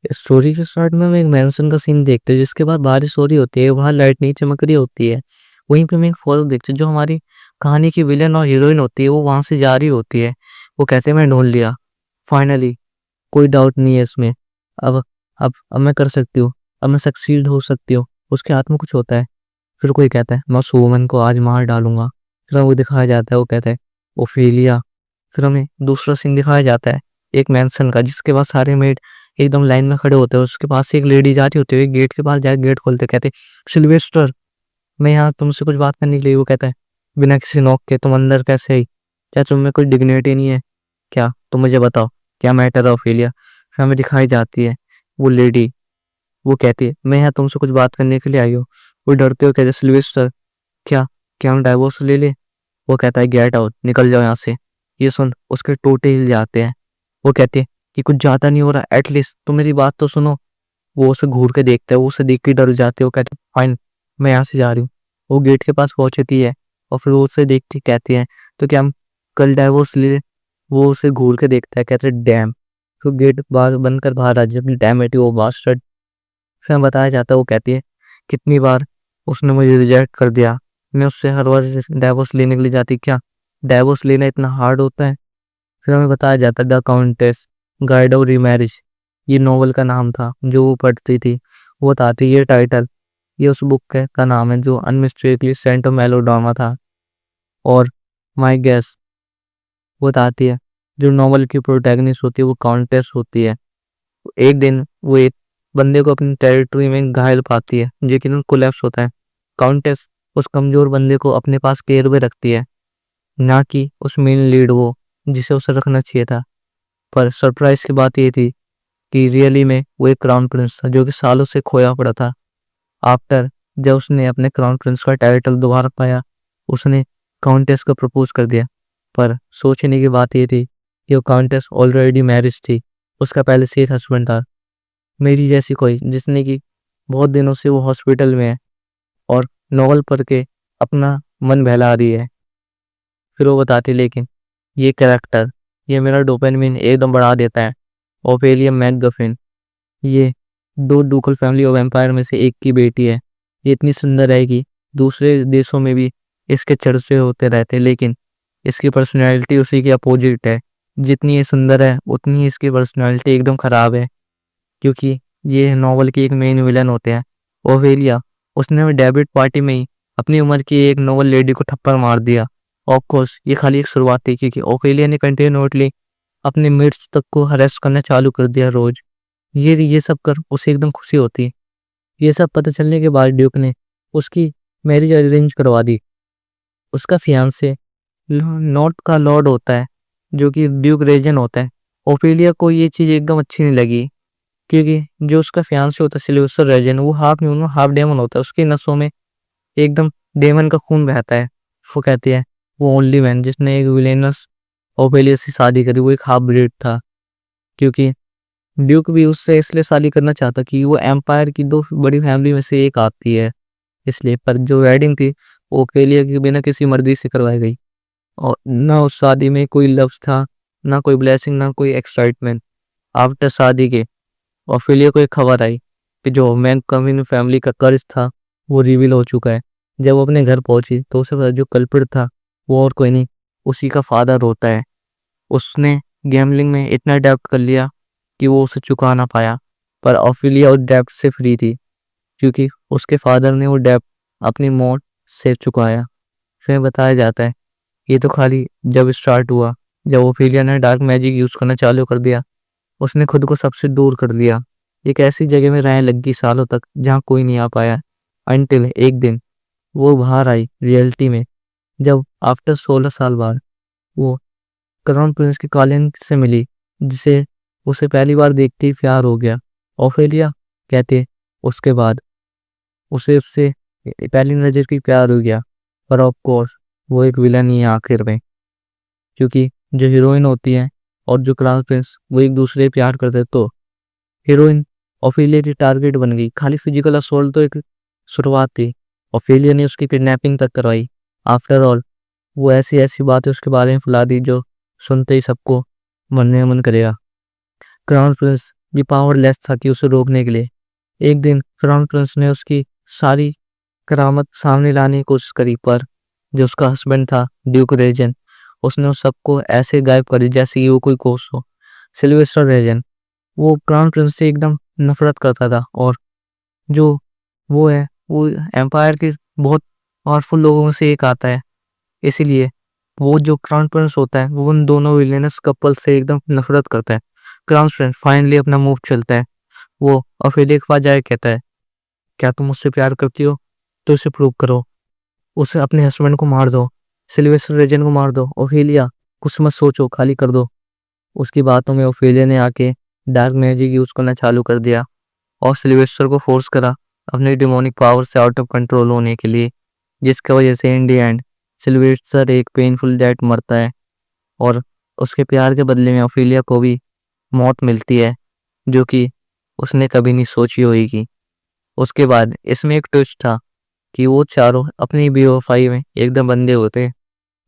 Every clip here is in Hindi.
स्टोरी के स्टार्ट में हम एक मैंसन का सीन देखते हैं जिसके बाद बारिश हो रही होती है, वहाँ लाइट नहीं चमक रही होती है। वहीं पे हम एक फॉल्स देखते हैं जो हमारी कहानी की विलेन और हीरोइन होती है, वो वहाँ से जा रही होती है। वो कहते हैं मैं ढूँढ लिया, फाइनली कोई डाउट नहीं है इसमें। अब अब मैं कर सकती हूँ, अब मैं सक्सीड हो सकती हूँ। उसके हाथ में कुछ होता है। फिर कोई कहता है मैं उस वुमन को आज मार डालूँगा। फिर वो दिखाया जाता है, वो कहता है ओफेलिया। फिर हमें दूसरा सीन दिखाया जाता है एक मैंसन का जिसके पास सारे मेड एकदम लाइन में खड़े होते हैं। उसके पास से एक लेडी जाती होती है, गेट के पास जाके गेट खोलते कहते सिल्वेस्टर, मैं यहाँ तुमसे कुछ बात करने के लिए। वो कहता है बिना किसी नॉक के तुम अंदर कैसे आई? क्या तुम में कोई डिग्निटी नहीं है क्या? तुम मुझे बताओ क्या मैटर है ओफेलिया? फिर हमें दिखाई जाती है वो लेडी, वो कहती है मैं यहाँ तुमसे कुछ बात करने के लिए आई हूँ। वो डरते हुए कहते सिल्वेस्टर, क्या क्या हम डाइवोर्स ले ले? वो कहता है गेट आउट, निकल जाओ यहाँ से। ये सुन उसके टोटे हिल जाते हैं। वो कहती है कि कुछ ज्यादा नहीं हो रहा, एटलीस्ट तुम मेरी बात तो सुनो। वो उसे घूर के देखता है, वो उसे देख के डर जाती है। वो कहती है फाइन, मैं यहाँ से जा रही हूँ। वो गेट के पास पहुंचती है और फिर वो उसे देखती कहती है तो क्या हम कल डाइवोर्स ले लें? वो उसे घूर के देखता है, कहते हैं डैम। तो गेट बाहर बंद कर बाहर आ जाए, डैम बेटी वो बास्टर्ड। फिर हमें बताया जाता है, वो कहती है कितनी बार उसने मुझे रिजेक्ट कर दिया, मैं उससे हर बार डाइवोर्स लेने के लिए जाती, क्या डाइवोर्स लेना इतना हार्ड होता है? फिर हमें बताया जाता है the countess guide of remarriage, ये नॉवल का नाम था जो वो पढ़ती थी। वो बताती ये टाइटल, ये उस बुक का नाम है जो अनमिस्टेकली सेंट ऑफ मेलोड्रामा था। और माय गेस, वो बताती है जो नॉवल की प्रोटैगनिस्ट होती है वो काउंटेस होती है। एक दिन वो एक बंदे को अपनी टेरिटरी में घायल पाती है जो कि कोलैप्स होता है। काउंटेस उस कमजोर बंदे को अपने पास केयर में रखती है, ना कि उस मेन लीड वो जिसे उसे रखना चाहिए था। पर सरप्राइज की बात ये थी कि रियली में वो एक क्राउन प्रिंस था जो कि सालों से खोया पड़ा था। आफ्टर जब उसने अपने क्राउन प्रिंस का टाइटल दोबारा पाया, उसने काउंटेस को प्रपोज कर दिया। पर सोचने की बात ये थी कि वो काउंटेस ऑलरेडी मैरिज थी, उसका पहले से एक हस्बैंड था। मेरी जैसी कोई जिसने कि बहुत दिनों से वो हॉस्पिटल में है और नॉवल पढ़ के अपना मन बहला रही है। फिर वो बताती लेकिन ये कैरेक्टर, ये मेरा डोपामिन एकदम बढ़ा देता है। ओफेलिया मैकगफिन, ये दो डुकल फैमिली ऑफ एम्पायर में से एक की बेटी है। ये इतनी सुंदर है कि दूसरे देशों में भी इसके चर्चे होते रहते, लेकिन इसकी पर्सनैलिटी उसी के अपोजिट है। जितनी ये सुंदर है उतनी ही इसकी पर्सनैलिटी एकदम खराब है, क्योंकि ये नॉवल की एक मेन विलन होते हैं ओफेलिया। उसने डेबिट पार्टी में ही अपनी उम्र की एक नॉवल लेडी को थप्पड़ मार दिया। ऑफ कोर्स ये खाली एक शुरुआत थी, क्योंकि ओफेलिया ने कंटिन्यूअसली अपने मेट्स तक को हरेस करना चालू कर दिया रोज। ये सब कर उसे एकदम खुशी होती। ये सब पता चलने के बाद ड्यूक ने उसकी मैरिज अरेंज करवा दी। उसका फियांसे नॉर्थ का लॉर्ड होता है जो कि ड्यूक रेजन होता है। ओफेलिया को ये चीज़ एकदम अच्छी नहीं लगी, क्योंकि जो उसका फियांसे होता है सिल्वेस्टर रेजन, वो हाफ ह्यूमन हाफ डेमन होता है। उसकी नसों में एकदम डेमन का खून बहता है। वो कहती है वो ओनली मैन जिसने एक विलेनस ओफेलिया से शादी करी वो एक हाफ ब्रीड था, क्योंकि ड्यूक भी उससे इसलिए शादी करना चाहता कि वो एम्पायर की दो बड़ी फैमिली में से एक आती है इसलिए। पर जो वेडिंग थी वो ओफेलिया के बिना किसी मर्दी से करवाई गई, और ना उस शादी में कोई लव था, ना कोई ब्लेसिंग, ना कोई एक्साइटमेंट। आफ्टर शादी के ओफेलिया को एक खबर आई कि जो मैक कमिन फैमिली का कर्ज था वो रिवील हो चुका है। जब वो अपने घर पहुंची तो उसे पता जो कल्प्रिट था वो और कोई नहीं, उसी का फादर होता है। उसने गैम्बलिंग में इतना डेब्ट कर लिया कि वो उसे चुका ना पाया। पर ओफेलिया उस डेब्ट से फ्री थी, क्योंकि उसके फादर ने वो डेब्ट अपनी मौत से चुकाया। फिर बताया जाता है ये तो खाली जब स्टार्ट हुआ, जब ओफेलिया ने डार्क मैजिक यूज करना चालू कर दिया, उसने खुद को सबसे दूर कर दिया। एक ऐसी जगह में रहने लगी सालों तक जहाँ कोई नहीं आ पाया। अनटिल एक दिन वो बाहर आई रियलिटी में, जब आफ्टर 16 साल बाद वो क्राउन प्रिंस की कॉलिन से मिली, जिसे उसे पहली बार देखते ही प्यार हो गया। ओफेलिया कहते उसके बाद उसे उससे पहली नजर की प्यार हो गया। पर ऑफ कोर्स वो एक विलन ही है आखिर में, क्योंकि जो हीरोइन होती है और जो क्राउन प्रिंस वो एक दूसरे से प्यार करते, तो हीरोइन ओफेलिया की टारगेट बन गई। खाली फिजिकल असोल्ट तो एक शुरुआत थी, ओफेलिया ने उसकी किडनैपिंग तक करवाई। आफ्टर ऑल वो ऐसी ऐसी बातें उसके बारे में फैला दी जो सुनते ही सबको मरने का मन करेगा। क्राउन प्रिंस ये पावरलेस था कि उसे रोकने के लिए। एक दिन क्राउन प्रिंस ने उसकी सारी करामत सामने लाने की कोशिश करी, पर जो उसका हस्बैंड था ड्यूक रेजन, उसने उस सबको ऐसे गायब कर दिया जैसे कि वो कोई कोस हो। सिल्वेस्टर रेजन वो क्राउन प्रिंस से एकदम नफरत करता था, और जो वो एम्पायर के बहुत पावरफुल लोगों में से एक आता है। इसीलिए वो जो क्राउन प्रिंस होता है वो उन दोनों विलेनस कपल से एकदम नफरत करता है। क्राउन प्रिंस फाइनली अपना मूव चलता है। वो ऑफेलिया के पास जाके कहता है, क्या तुम मुझसे प्यार करती हो? तो इसे प्रूव करो। उसे अपने हस्बैंड को मार दो, सिल्वेस्टर रेजन को मार दो। ओफेलिया कुछ मत सोचो, खाली कर दो। उसकी बातों में ओफेलिया ने आके डार्क मैजिक यूज करना चालू कर दिया और सिल्वेस्टर को फोर्स करा अपने डिमोनिक पावर से आउट ऑफ कंट्रोल होने के लिए, जिसकी वजह से इन दी एंड सिल्वेस्टर एक पेनफुल डेथ मरता है और उसके प्यार के बदले में ओफेलिया को भी मौत मिलती है, जो कि उसने कभी नहीं सोची होगी। उसके बाद इसमें एक ट्विस्ट था कि वो चारों अपनी बेवफाई में एकदम बंधे होते।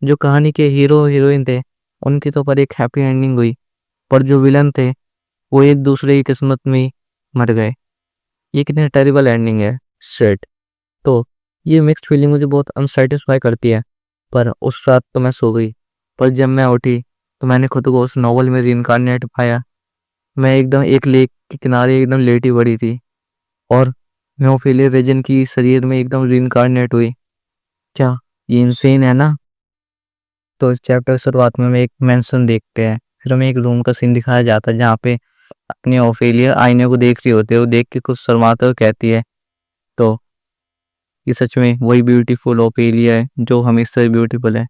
जो कहानी के हीरो हीरोइन थे उनकी तो पर एक हैप्पी एंडिंग हुई, पर जो विलन थे वो एक दूसरे की किस्मत में ही मर गए। ये कितनी टेरिबल एंडिंग है। शिट। तो ये मिक्स्ड फीलिंग मुझे बहुत अनसेटिस्फाई करती है। पर उस रात तो मैं सो गई, पर जब मैं उठी तो मैंने खुद को उस नॉवल में रीइंकार्नेट पाया। मैं एकदम एक लेक के किनारे एकदम लेटी पड़ी थी और मैं ओफेलिया रेजन की शरीर में एकदम रीइंकार्नेट हुई। क्या ये इंसेन है ना? तो इस चैप्टर शुरुआत में हम एक मेंशन देखते हैं, फिर हमें एक रूम का सीन दिखाया जाता है जहाँ पे अपनी ओफेलिया आईने को देख रही होती है। वो देख के कुछ शर्माते हुए कहती है, तो ये सच में वही ब्यूटीफुल ओफेलिया है जो हमेशा ब्यूटीफुल है।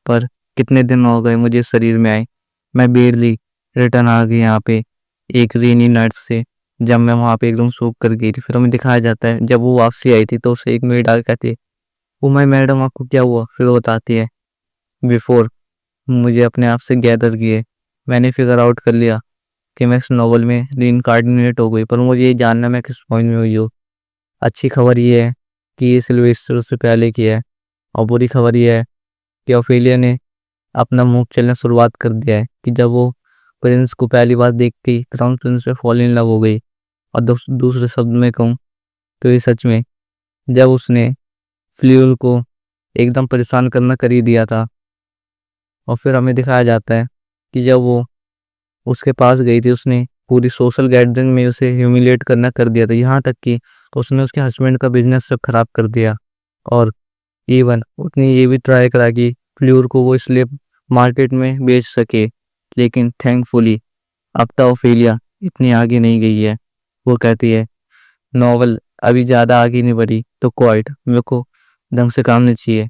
पर कितने दिन हो गए मुझे इस शरीर में आए। मैं बेरली रिटर्न आ गई यहाँ पे एक रेनी नाइट से, जब मैं वहाँ पे एकदम सूख कर गई थी। फिर हमें दिखाया जाता है जब वो वापसी आई थी तो उसे एक मेड आके कहती है, ओ माय मैडम आपको क्या हुआ? फिर वो बताती है, बिफोर मुझे अपने आप से गैदर किए मैंने फिगर आउट कर लिया कि मैं इस नॉवल में रीइंकार्नेट हो गई, पर मुझे ये जानना मैं किस पॉइंट में हुई हूँ। अच्छी खबर ये है कि ये सिल्वेस्टर से पहले की है, और बुरी खबर ये है कि ऑफेलिया ने अपना मूव चलना शुरुआत कर दिया है कि जब वो प्रिंस को पहली बार देख के क्राउन प्रिंस पे फॉल इन लव हो गई। और दूसरे शब्द में कहूँ तो ये सच में जब उसने फ्ल्यूल को एकदम परेशान करना कर ही दिया था। और फिर हमें दिखाया जाता है कि जब वो उसके पास गई थी उसने पूरी सोशल गैदरिंग में उसे ह्यूमिलेट करना कर दिया था, यहाँ तक कि उसने उसके हस्बैंड का बिजनेस सब खराब कर दिया। और इवन उसने ये भी ट्राई करा कि फ्ल्यूर को वो इसलिए मार्केट में बेच सके, लेकिन थैंकफुली अब तक ओफेलिया इतनी आगे नहीं गई है। वो कहती है, नॉवल अभी ज़्यादा आगे नहीं बढ़ी तो क्वाइट मेरे को ढंग से काम नहीं चाहिए।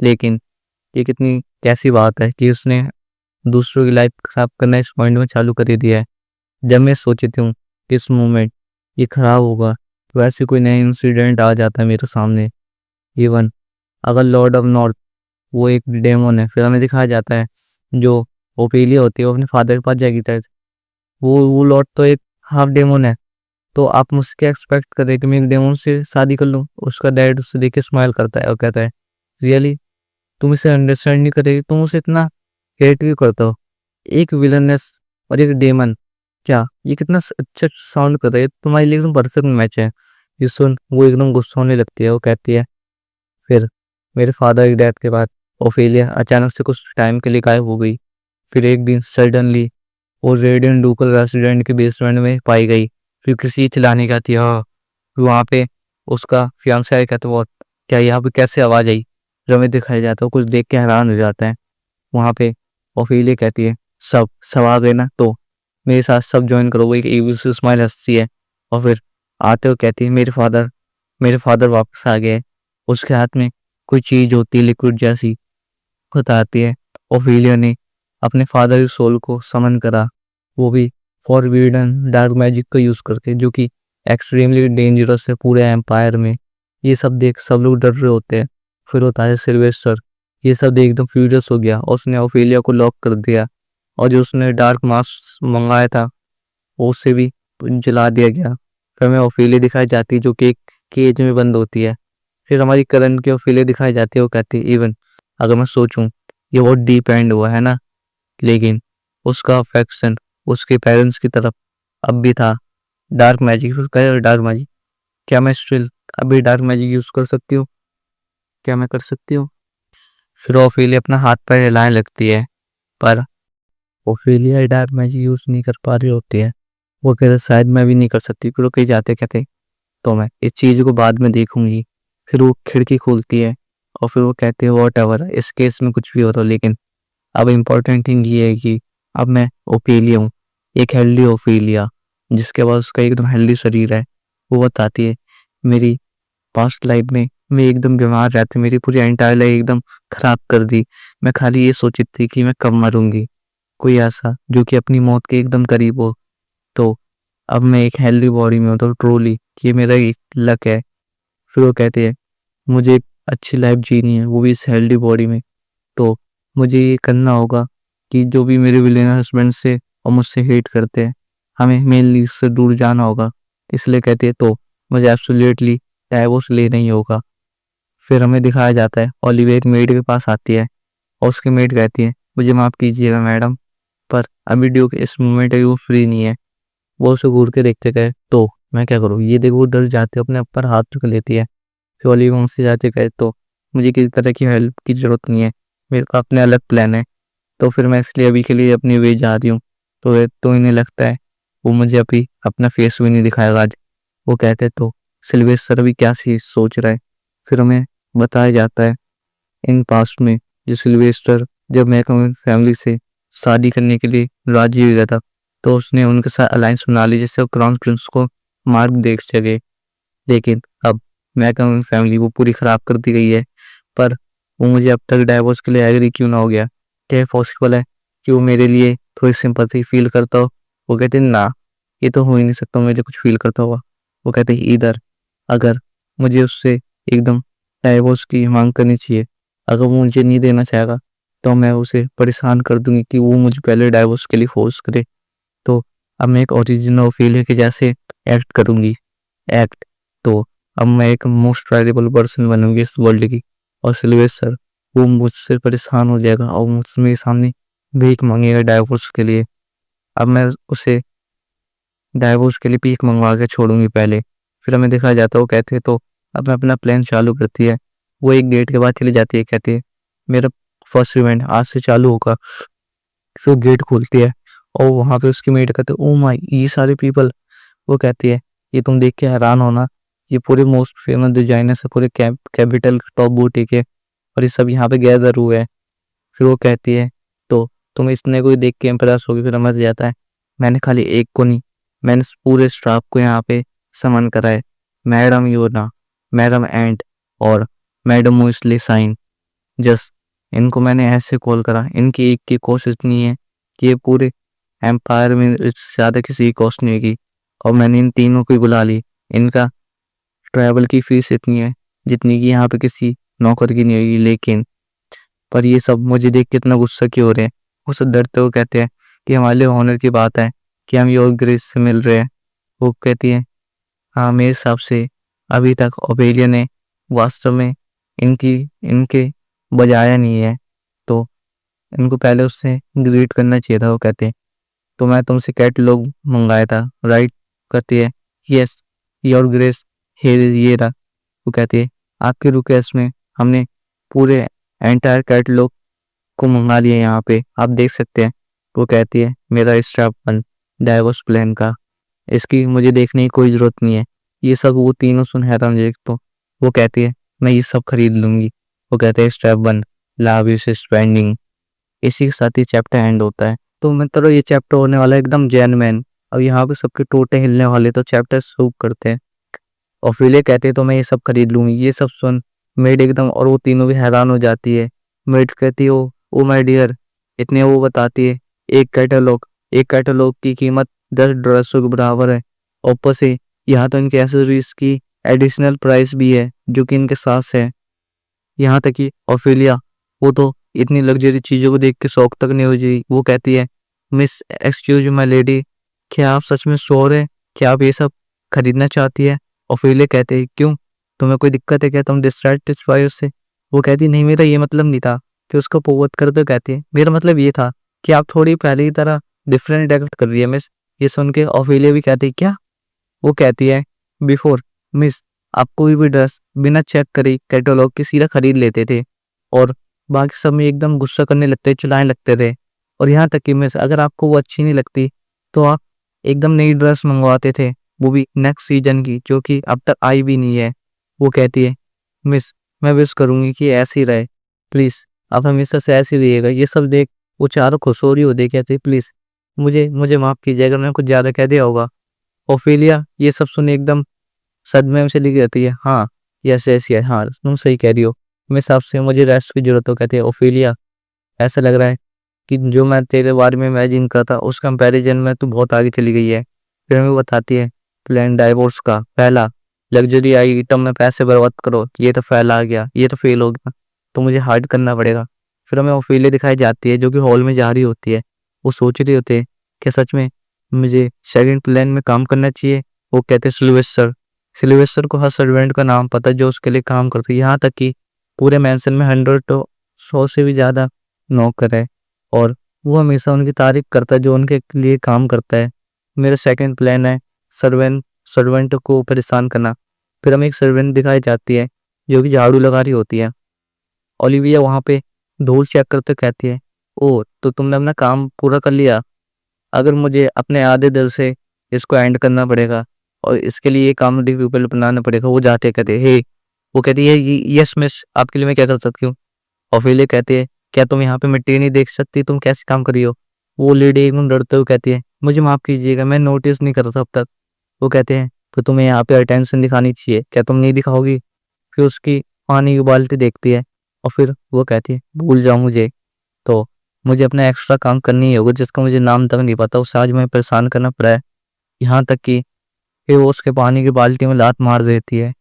लेकिन ये कितनी कैसी बात है कि उसने दूसरों की लाइफ खराब करना इस पॉइंट में चालू कर ही दिया है। जब मैं सोचती हूँ कि इस मोमेंट ये खराब होगा तो ऐसे कोई नया इंसिडेंट आ जाता है मेरे सामने। इवन अगर लॉर्ड ऑफ नॉर्थ वो एक डेमन है, फिर हमें दिखाया जाता है जो ओपेलिया होती है वो अपने फादर के पास जाएगी तक वो लॉर्ड तो एक हाफ डेमन है। तो आप मुझसे क्या एक्सपेक्ट करें कि मैं एक डेमन से शादी कर लूँ? उसका डैड उससे देख के स्माइल करता है और कहता है, रियली तुम इसे अंडरस्टैंड नहीं करेगी, तुम उसे इतना हेट क्यों करते हो? एक विलनेस और एक डेमन, क्या ये कितना अच्छा साउंड कर रहा है, तुम्हारे लिए एकदम परफेक्ट मैच है। ये सुन वो एकदम गुस्सा होने लगती है। वो कहती है, फिर मेरे फादर की डेथ के बाद ओफेलिया अचानक से कुछ टाइम के लिए गायब हो गई। फिर एक दिन सडनली वो रेडियन डूकल रेस्टोरेंट के बेसमेंट में पाई गई। फिर किसी चिल्लाने का थी, हाँ। फिर वहाँ पे उसका फियांसे आया, कहते वो क्या यहाँ पे कैसे आवाज़ आई? फिर हमें दिखाया जाता है, वो कुछ देख के हैरान हो जाता है। वहाँ पे ओफेलिया कहती है, सब सब आ गए ना, तो मेरे साथ सब ज्वाइन करो। वो एक एविल सी स्माइल हंसती है और फिर आते हुए कहती है, मेरे फादर वापस आ गए। उसके हाथ में कोई चीज होती है लिक्विड जैसी, बताती है ओफेलिया ने अपने फादर की सोल को समन करा, वो भी फॉरबिडन डार्क मैजिक का यूज करके, जो कि एक्सट्रीमली डेंजरस है पूरे एम्पायर में। ये सब देख सब लोग डर रहे होते हैं। फिर होता है सिल्वेस्टर, ये सब देख एकदम फ्यूरियस हो गया और उसने ओफेलिया को लॉक कर दिया, और जो उसने डार्क मास्क मंगाया था वो उससे भी जला दिया गया। फिर हमें ओफेलिया दिखाई जाती है जो कि एक केज में बंद होती है। फिर हमारी करण की ओफेलिया दिखाई जाती है, वो कहती है, इवन अगर मैं सोचूं ये बहुत डीप एंड हुआ है ना, लेकिन उसका अफेक्शन उसके पेरेंट्स की तरफ अब भी था डार्क मैजिक, फिर कहे डार्क मैजिक, क्या मैं स्टिल अभी डार्क मैजिक यूज कर सकती हूँ, क्या मैं कर सकती हूँ? फिर ओफिलिया अपना हाथ पैर हिलाने लगती है, पर ओफिलिया डार्क मैजिक यूज नहीं कर पा रही होती है। वो कहते शायद मैं भी नहीं कर सकती, फिर वो कहीं जाते कहते तो मैं इस चीज को बाद में देखूंगी। फिर वो खिड़की खोलती है और फिर वो कहते हैं वॉट एवर, इस केस में कुछ भी हो रहा, लेकिन अब इम्पोर्टेंट थिंग ये है कि अब मैं ओफिलिया हूँ, एक हेल्दी ओफिलिया, जिसके बाद उसका एकदम हेल्दी शरीर है। वो बताती है मेरी पास्ट लाइफ में मैं एकदम बीमार रहती, मेरी पूरी एंटायर लाइफ एकदम खराब कर दी। मैं खाली ये सोची थी कि मैं कब मरूंगी, कोई ऐसा जो कि अपनी मौत के एकदम करीब हो। तो अब मैं एक हेल्दी बॉडी में हूँ, तो ट्रूली ये मेरा एक लक है। फिर वो कहते हैं मुझे एक अच्छी लाइफ जीनी है, वो भी इस हेल्दी बॉडी में। तो मुझे ये करना होगा कि जो भी मेरे विलेन हस्बैंड से और मुझसे हेट करते हैं, हमें मेनली इससे दूर जाना होगा। इसलिए कहती है तो मुझे एब्सोल्युटली डाइवोर्स लेना ही होगा। फिर हमें दिखाया जाता है ओलिविया एक मेड के पास आती है और उसकी मेड कहती है मुझे माफ़ कीजिएगा मैडम, पर अभी ड्यूक इस मोमेंट वो फ्री नहीं है। वो उसे घूर के देखते गए तो मैं क्या करूँ, ये देखो वो डर जाते अपने ऊपर हाथ रख लेती है। फिर ओलिविया उनसे जाते गए तो मुझे किसी तरह की हेल्प की जरूरत नहीं है, मेरे को अपने अलग प्लान है, तो फिर मैं इसलिए अभी के लिए अपनी वे जा रही हूँ। तो इन्हें लगता है वो मुझे अभी अपना फेस भी नहीं दिखाएगा आज। वो कहते तो सिल्वेस्टर अभी क्या सी सोच रहा है। फिर हमें बताया जाता है इन पास्ट में जो सिल्वेस्टर जब मैकमोहन फैमिली से शादी करने के लिए राजी हो गया था, तो उसने उनके साथ अलायंस बना ली जिससे वो क्राउन प्रिंस को मार्ग देख सके। लेकिन अब मैकमोहन फैमिली वो पूरी खराब कर दी गई है, पर वो मुझे अब तक डाइवोर्स के लिए एग्री क्यों ना हो गया? क्या पॉसिबल है कि वो मेरे लिए थोड़ी सिंपैथी फील करता हो? वो कहते ना, ये तो हो ही नहीं सकता मुझे कुछ फील करता हुआ। वो कहते इधर अगर मुझे उससे एकदम डाइवोर्स की मांग करनी चाहिए, अगर वो मुझे नहीं देना चाहेगा तो मैं उसे परेशान कर दूंगी कि वो मुझे पहले डाइवोर्स के लिए फोर्स करे। तो अब मैं एक ओरिजिनल ओफिलिया के जैसे एक्ट करूंगी, एक्ट। तो अब मैं एक मोस्ट वैल्यूएबल पर्सन बनूंगी इस वर्ल्ड की, और सिल्वेस्टर वो मुझसे परेशान हो जाएगा और मुझसे मेरे सामने भीख मांगेगा डाइवोर्स के लिए। अब मैं उसे डाइवोर्स के लिए भीख मंगवा के छोड़ूंगी पहले। फिर हमें दिखाया जाता है वो कहते हैं तो अब मैं अपना प्लान चालू करती है। वो एक गेट के बाद चली जाती है, कहती है मेरा फर्स्ट इवेंट आज से चालू होगा। फिर गेट खोलती है और वहां पे उसकी मेट कहते ओ माय ये सारे पीपल। वो कहती है ये तुम देख के हैरान होना, ये पूरे मोस्ट फेमस डिजाइनर्स है, पूरे कैपिटल टॉप बूटीक है, और ये सब यहाँ पे गैदर हुए हैं। फिर वो कहती है तो तुम इसने कोई देख के इम्प्रेस होगी? फिर समझ जाता है मैंने खाली एक को नहीं, मैंने इस पूरे स्टाफ को यहाँ पे समन करा है। मैडम योना, मैडम एंट और मैडम मुइसली साइन, जस्ट इनको मैंने ऐसे कॉल करा, इनकी एक की कोशिश नहीं है कि ये पूरे एम्पायर में इससे ज़्यादा किसी की कॉस्ट नहीं होगी, और मैंने इन तीनों को ही बुला ली। इनका ट्रैवल की फीस इतनी है जितनी कि यहाँ पे किसी नौकर की नहीं होगी, लेकिन पर ये सब मुझे देख के इतना गुस्सा क्यों हो रहे हैं? वो सब डरते हुए कहते हैं कि हमारे लिए ऑनर की बात है कि हम योर ग्रेस से मिल रहे हैं। वो कहती है हाँ मेरे हिसाब से अभी तक ओबेलिया ने वास्तव में इनकी इनके बजाया नहीं है, तो इनको पहले उससे ग्रीट करना चाहिए था। वो कहते हैं तो मैं तुमसे कैटलॉग मंगाया था राइट? कहती है yes your grace, here is ये रहा। वो कहती है आपके रिक्वेस्ट में हमने पूरे एंटायर कैटलॉग को मंगा लिया, यहाँ पे आप देख सकते हैं। वो कहती है मेरा स्टाफ वन डाइवोर्स प्लान का, इसकी मुझे देखने की कोई जरूरत नहीं है। ये सब वो तीनों सुन हैरान देख तो वो कहती है मैं ये सब खरीद लूंगी। वो कहते हैं step one love is spending. इसी के साथ ही चैप्टर एंड होता है। तो मतलब ये चैप्टर होने वाला है एकदम जेन्युइन। अब यहाँ पे सबके टोटे हिलने वाले, तो चैप्टर शुरू करते हैं। ऑफिलिया कहते हैं तो मैं ये सब खरीद लूंगी। ये सब सुन मेड एकदम, और वो तीनों भी हैरान हो जाती है। मेड कहती है ओ माय डियर, इतने वो बताती है एक कैटलॉग की कीमत 10 ड्रेसों के बराबर है। ऊपर से यहाँ तो इनके एसेसरीज की एडिशनल प्राइस भी है जो कि इनके साथ है। यहाँ तक कि ऑफिलिया वो तो इतनी लग्जरी चीजों को देख के शौक तक नहीं हो जाई। वो कहती है मिस एक्सक्यूज माय लेडी, क्या आप सच में श्योर है कि आप ये सब खरीदना चाहती है? ऑफिलिया कहते हैं क्यों, तुम्हें कोई दिक्कत है क्या, तुम डिससेटिस्फाई उससे? वो कहती नहीं मेरा ये मतलब नहीं था कि उसका पोवत कर दो। कहती है मेरा मतलब ये था कि आप थोड़ी पहले की तरह डिफरेंट एक्ट कर रही है मिस, ये सुन के ओफेलिया भी कहती है क्या? वो कहती है बिफोर मिस आप कोई भी ड्रेस बिना चेक करे कैटलॉग के सीधा खरीद लेते थे और बाकी सब में एकदम गुस्सा करने लगते चिल्लाने लगते थे और यहाँ तक कि मिस अगर आपको वो अच्छी नहीं लगती तो आप एकदम नई ड्रेस मंगवाते थे, वो भी नेक्स्ट सीजन की जो कि अब तक आई भी नहीं है। वो कहती है मिस मैं विश करूंगी कि ऐसी रहे, प्लीज़ आप हमेशा से ऐसे ही रहिएगा। ये सब देख वो चारों खुश हो रही होती है, कहती प्लीज़ मुझे मुझे माफ़ कीजिए अगर मैंने कुछ ज़्यादा कह दिया होगा। ओफेलिया ये सब सुने एकदम सदमे में चली जाती है। हाँ यस यस यस हाँ तुम सही कह रही हो, मिस आपसे मुझे रेस्ट की जरूरत हो। कहती है ओफेलिया ऐसा लग रहा है कि जो मैं तेरे बारे में इमेजिन करता उस कंपैरिजन में तू बहुत आगे चली गई है। फिर हमें बताती है प्लान डाइवोर्स का पहला लग्जरी आइटम में पैसे बर्बाद करो, ये तो फेल आ गया, ये तो फेल हो गया, तो मुझे हार्ड करना पड़ेगा। फिर हमें ओफेलिया दिखाई जाती है जो कि हॉल में जा रही होती है। वो सोच रही होती है कि सच में मुझे सेकंड प्लान में काम करना चाहिए। वो कहते हैं सिल्वेस्टर, सिल्वेस्टर को हर सर्वेंट का नाम पता है जो उसके लिए काम करती है, यहाँ तक कि पूरे मैंसन में 100 तो 100 से भी ज़्यादा नौकर है और वो हमेशा उनकी तारीफ करता है जो उनके लिए काम करता है। मेरा सेकंड प्लान है सर्वेंट को परेशान करना। फिर हमें एक सर्वेंट दिखाई जाती है जो कि झाड़ू लगा रही होती है। ओलिविया वहाँ पे धूल चेक करते कहती है ओ तो तुमने अपना काम पूरा कर लिया, अगर मुझे अपने आधे दिल से इसको एंड करना पड़ेगा और इसके लिए ये कॉमेडी पीपल बनाना पड़ेगा। वो जाते कहते हे वो कहती है यस मिस आपके लिए मैं क्या कर सकती हूँ। ओफेलिया कहती है क्या तुम यहाँ पे मिट्टी नहीं देख सकती, तुम कैसे काम कर रही हो। वो लेडी एकदम डरते हुए कहती है मुझे माफ़ कीजिएगा मैं नोटिस नहीं कर रहा था अब तक। वो कहते हैं तो तुम्हें यहाँ पे अटेंशन दिखानी चाहिए, क्या तुम नहीं दिखाओगी। फिर उसकी पानी की बाल्टी देखती है और फिर वो कहती है भूल जाओ मुझे, तो मुझे अपना एक्स्ट्रा काम करनी ही होगा जिसका मुझे नाम तक नहीं पता, उसे आज मैं परेशान करना पड़ा है। यहाँ तक कि फिर वो उसके पानी की बाल्टी में लात मार देती है,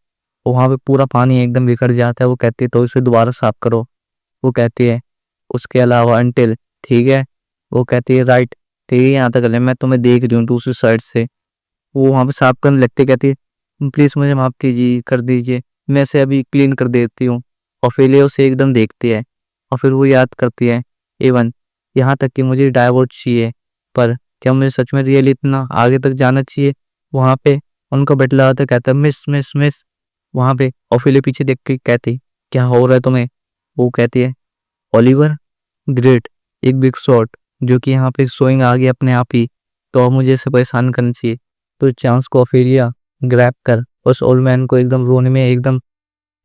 वहाँ पे पूरा पानी एकदम बिखर जाता है। वो कहती है तो इसे दोबारा साफ करो। वो कहती है उसके अलावा अंटिल ठीक है। वो कहती है राइट ठीक है यहाँ तक ले मैं तुम्हें देख रही हूँ दूसरी साइड से। वो वहाँ पे साफ करने लगती कहती है प्लीज़ मुझे माफ़ कीजिए कर दीजिए मैं इसे अभी क्लीन कर देती हूँ। ओफेलिया उसे एकदम देखती है और फिर वो याद करती है एवन यहाँ तक कि मुझे डाइवोर्स चाहिए पर क्या मुझे सच में रियली इतना आगे तक जाना चाहिए। वहाँ पे उनका बटला आता कहता है मिस मिस मिस। वहाँ पे ओफेलिया पीछे देख के कहती क्या हो रहा है तुम्हें। वो कहती है ओलिवर ग्रेट एक बिग शॉट जो कि यहाँ पे शोइंग आ गया अपने आप ही, तो अब मुझे इसे परेशान करना चाहिए। तो चांस को ओफेलिया ग्रैब कर उस ओल्ड मैन को एकदम रोने में एकदम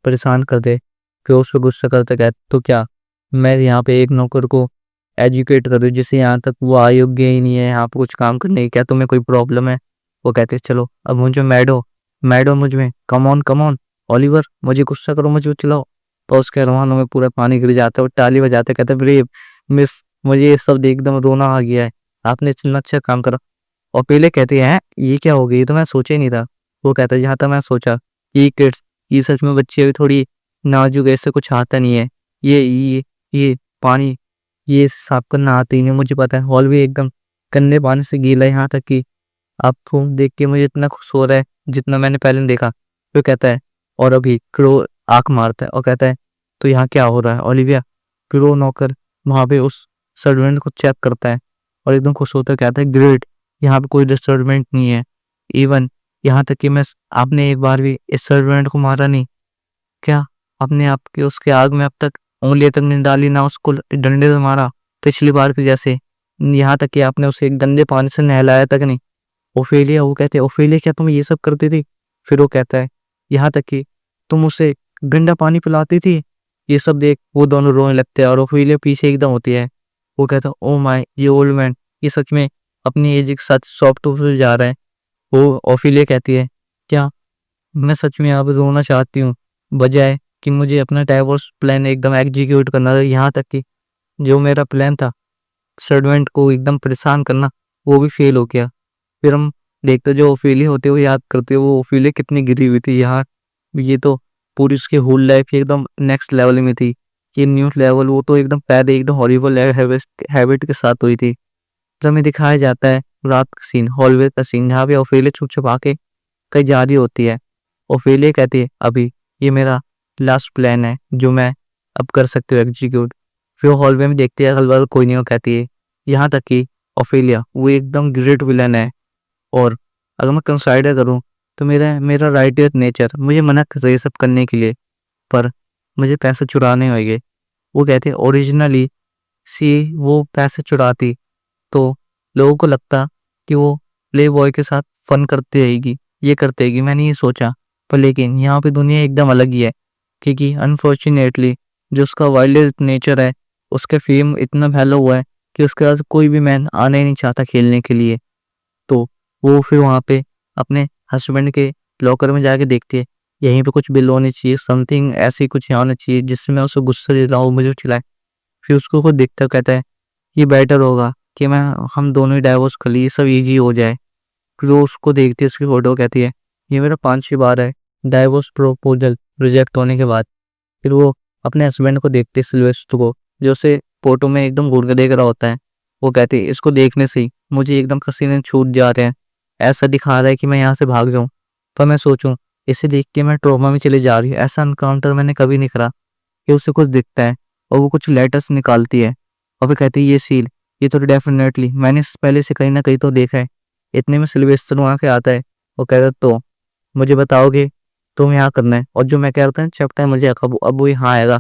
परेशान कर दे कि उस पर गुस्सा करते कहते तो क्या मैं यहाँ पे एक नौकर को एजुकेट कर दूँ जिसे यहाँ तक वो अयोग्य ही नहीं है यहाँ पे कुछ काम करने की, क्या तुम्हें कोई प्रॉब्लम है। वो कहते चलो अब मुझे मैडो मैडो मुझ में कम ऑन ओलिवर मुझे गुस्सा करो मुझे चिल्लाओ। तो उसके रवानों में पूरा पानी गिर जाता है और ताली बजाते कहते ब्रेव मिस मुझे ये सब देख एकदम रोना आ गया है, आपने इतना अच्छा काम करा। और पहले कहते हैं ये क्या हो गया, ये तो मैं सोचा ही नहीं था। वो कहता है जहाँ तक मैं सोचा ये किड्स ये सच में बच्चे अभी थोड़ी नाजुक है, इससे कुछ आता नहीं है। ये पानी ये साफ करना आता ही नहीं मुझे पता है। हॉल भी एकदम गंदे पानी से गीला है, यहाँ तक कि आपको देख के मुझे इतना खुश हो रहा है जितना मैंने पहले नहीं देखा। फिर कहता है और अभी क्रो आंख मारता है और कहता है तो यहाँ क्या हो रहा है ओलिविया। क्रो नौकर वहाँ पे उस सर्वेंट को चेक करता है और एकदम खुश होता है कहता है ग्रेट यहाँ पे कोई डिस्टर्बेंट नहीं है। इवन यहाँ तक कि मैं आपने एक बार भी इस सर्वेंट को मारा नहीं क्या, आपने आपके उसके आग में अब तक उंगली तक नहीं डाली ना उसको डंडे से मारा पिछली बार की जैसे, यहाँ तक कि आपने उसे एक गंदे पानी से नहलाया तक नहीं। ओफेलिया वो कहते हैं ओफेलिया क्या तुम ये सब करती थी। फिर वो कहता है यहाँ तक कि तुम उसे गंदा पानी पिलाती थी। ये सब देख वो दोनों रोने लगते हैं और ओफेलिया पीछे एकदम होती है। वो कहता है ओ माय ये ओल्ड मैन ये सच में अपनी एज के साथ सॉफ्ट हो जा रहा है। वो ओफेलिया कहती है क्या मैं सच में यहाँ पे रोना चाहती हूँ बजाय कि मुझे अपना डाइवोर्स प्लान एकदम एग्जीक्यूट करना था। यहाँ तक कि जो मेरा प्लान था सर्वेंट को एकदम परेशान करना वो भी फेल हो गया। फिर हम देखते जो ओफेलिया होते वो याद करते वो ओफेलिया कितनी गिरी हुई थी यार, ये तो पूरी उसकी होल लाइफ एकदम नेक्स्ट लेवल में थी। ये न्यू लेवल वो तो एकदम पहले एकदम हॉरिबल हैबिट के साथ हुई थी। जब हमें दिखाया जाता है रात का सीन हॉलवे का सीन जहाँ पे ओफेलिया छुप छुपा के कहीं जा रही होती है। ओफेलिया कहती है अभी ये मेरा लास्ट प्लान है जो मैं अब कर सकती हूँ एग्जीक्यूट। फिर हॉलवे में देखती है अगल बगल कोई नहीं, वो कहती है यहाँ तक कि ओफेलिया वो एकदम ग्रेट विलन है और अगर मैं कंसाइडर करूँ तो मेरा मेरा राइटर नेचर मुझे मना कर रही है सब करने के लिए, पर मुझे पैसे चुराने होंगे। वो कहते हैं ओरिजिनली सी वो पैसे चुराती तो लोगों को लगता कि वो प्ले बॉय के साथ फन करती रहेगी, ये करती रहेगी, मैंने ये सोचा। पर लेकिन यहाँ पे दुनिया एकदम अलग ही है, क्योंकि अनफॉर्चुनेटली जो उसका वाइल्ड नेचर है, उसके फेम इतना फैला हुआ है कि उसके पास कोई भी मैन आना ही नहीं चाहता खेलने के लिए। तो वो फिर वहाँ पे अपने हस्बैंड के लॉकर में जाके देखती है, यहीं पे कुछ बिल होनी चाहिए, समथिंग ऐसी कुछ यहाँ होना चाहिए जिससे मैं उसको गुस्सा दे रहा हूँ मुझे चिल्लाए। फिर उसको खुद दिखता कहता है ये बेटर होगा कि मैं हम दोनों ही डाइवोर्स कर लिए, सब इजी हो जाए। फिर वो उसको देखती है, उसकी फोटो, कहती है ये मेरा 5वीं बार है डाइवोर्स प्रपोजल रिजेक्ट होने के बाद। फिर वो अपने हस्बैंड को देखती है, सिल्वेस्टर को, जो उसे फोटो में एकदम घूर के देख रहा होता है। वो कहती है इसको देखने से ही मुझे एकदम पसीने छूट जा रहे हैं, ऐसा दिखा रहा है कि मैं यहाँ से भाग जाऊँ। पर मैं सोचूं इसे देख के मैं ट्रॉमा में चली जा रही हूँ, ऐसा एनकाउंटर मैंने कभी नहीं करा। कि उसे कुछ दिखता है और वो कुछ लेटर्स निकालती है और फिर कहती है ये सील, ये तो डेफिनेटली मैंने पहले से कहीं ना कहीं तो देखा है। इतने में सिल्वेस्टर वहाँ के आता है। वो कहता है तो मुझे बताओगे तुम यहाँ करना है, और जो मैं कह रहा था चपटा है मुझे अब वो यहाँ आएगा।